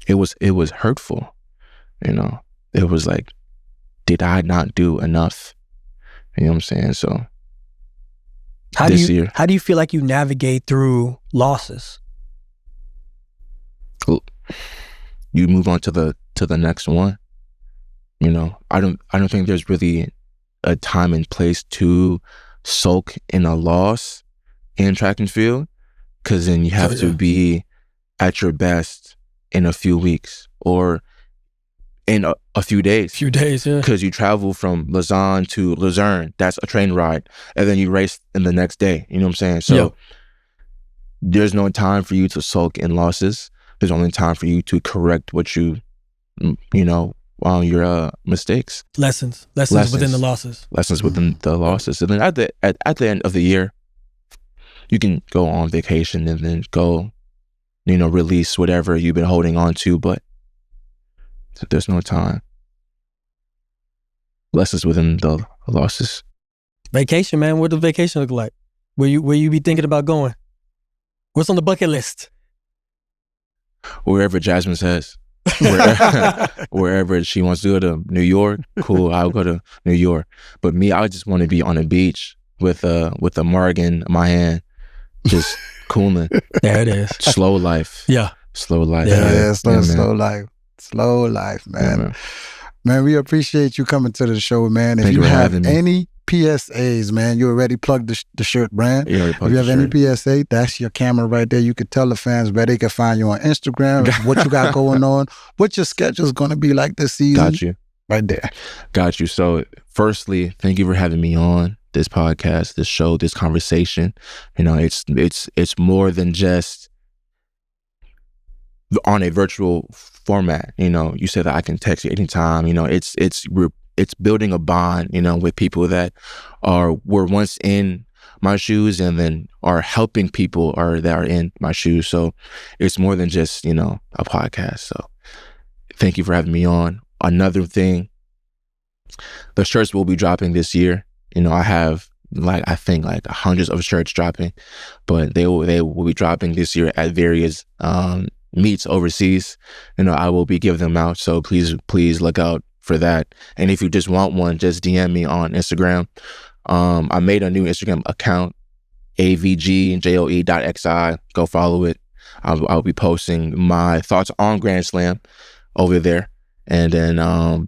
it was hurtful, It was like, did I not do enough? You know what I'm saying? So how do you feel like you navigate through losses? You move on to the next one. I don't think there's really a time and place to sulk in a loss in track and field, because then you have to be at your best in a few weeks or in a few days. Because you travel from Lausanne to Luzerne. That's a train ride. And then you race in the next day. You know what I'm saying? So there's no time for you to sulk in losses. There's only time for you to correct what your mistakes. Lessons within the losses. Lessons within the losses. And then at the end of the year, you can go on vacation and then go, release whatever you've been holding on to, but there's no time. Lessons within the losses. Vacation, man. What does vacation look like? Where you be thinking about going? What's on the bucket list? Wherever Jasmine says. Wherever she wants to go to New York, cool, I'll go to New York. But me, I just want to be on a beach with a Margan in my hand, just cooling. There it is. Slow life. Yeah. Slow life. Yeah, slow life. Slow life, man. Yeah, man, we appreciate you coming to the show, man. If Thank you you for have having me. any PSAs, man, you already plugged the shirt brand. If you have any PSA, that's your camera right there. You could tell the fans where they can find you on Instagram, what you got going on, what your schedule's going to be like this season. Got you. Right there. Got you. So firstly, thank you for having me on this podcast, this show, this conversation. It's more than just on a virtual format. You said that I can text you anytime. It's building a bond, with people that were once in my shoes and then are helping people that are in my shoes. So it's more than just, a podcast. So thank you for having me on. Another thing, the shirts will be dropping this year. I have I think hundreds of shirts dropping, but they will be dropping this year at various meets overseas. I will be giving them out. So please look out for that. And if you just want one, just DM me on Instagram. I made a new Instagram account, avgjoe.xi. Go follow it. I'll be posting my thoughts on Grand Slam over there. And then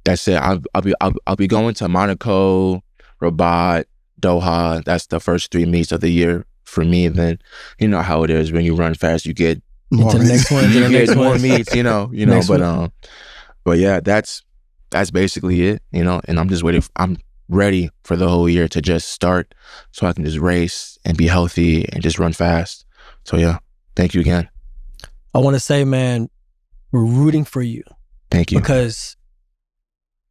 that's it. I'll be going to Monaco, Rabat, Doha. That's the first 3 meets of the year for me. And then you know how it is when you run fast, you get more to the next one. You get more meets. But yeah, that's basically it. And I'm just waiting. I'm ready for the whole year to just start, so I can just race and be healthy and just run fast. So yeah, thank you again. I want to say, man, we're rooting for you. Thank you. Because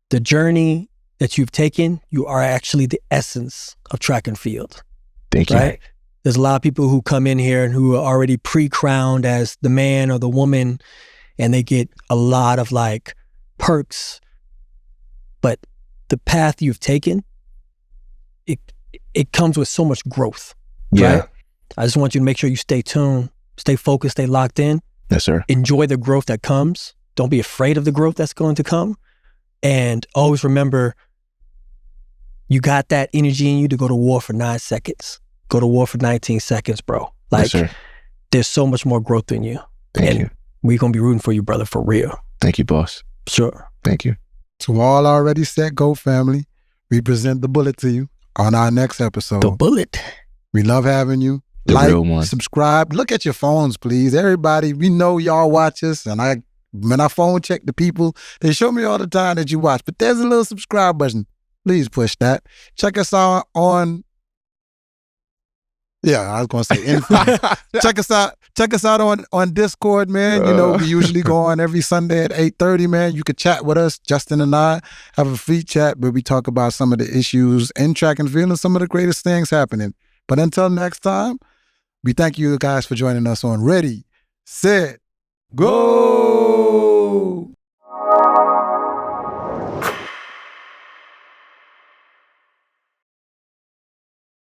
the journey that you've taken, you are actually the essence of track and field. Thank you. Right? There's a lot of people who come in here and who are already pre-crowned as the man or the woman, and they get a lot of perks. But the path you've taken, it comes with so much growth. Yeah. Right? I just want you to make sure you stay tuned, stay focused, stay locked in. Yes, sir. Enjoy the growth that comes. Don't be afraid of the growth that's going to come. And always remember, you got that energy in you to go to war for 9 seconds. Go to war for 19 seconds, bro. Yes, sir. There's so much more growth in you. Thank you. We're going to be rooting for you, brother, for real. Thank you, boss. Sure. Thank you. To all already set go family, we present the bullet to you on our next episode. The bullet. We love having you. The real one. Subscribe. Look at your phones, please. Everybody, we know y'all watch us, and when I phone check the people, they show me all the time that you watch, but there's a little subscribe button. Please push that. Check us out on. Yeah, I was gonna say anything. Check us out on Discord, man. You know, we usually go on every Sunday at 8:30, man. You could chat with us, Justin and I, have a free chat where we talk about some of the issues in track and field and some of the greatest things happening. But until next time, we thank you guys for joining us on Ready, Set, Go!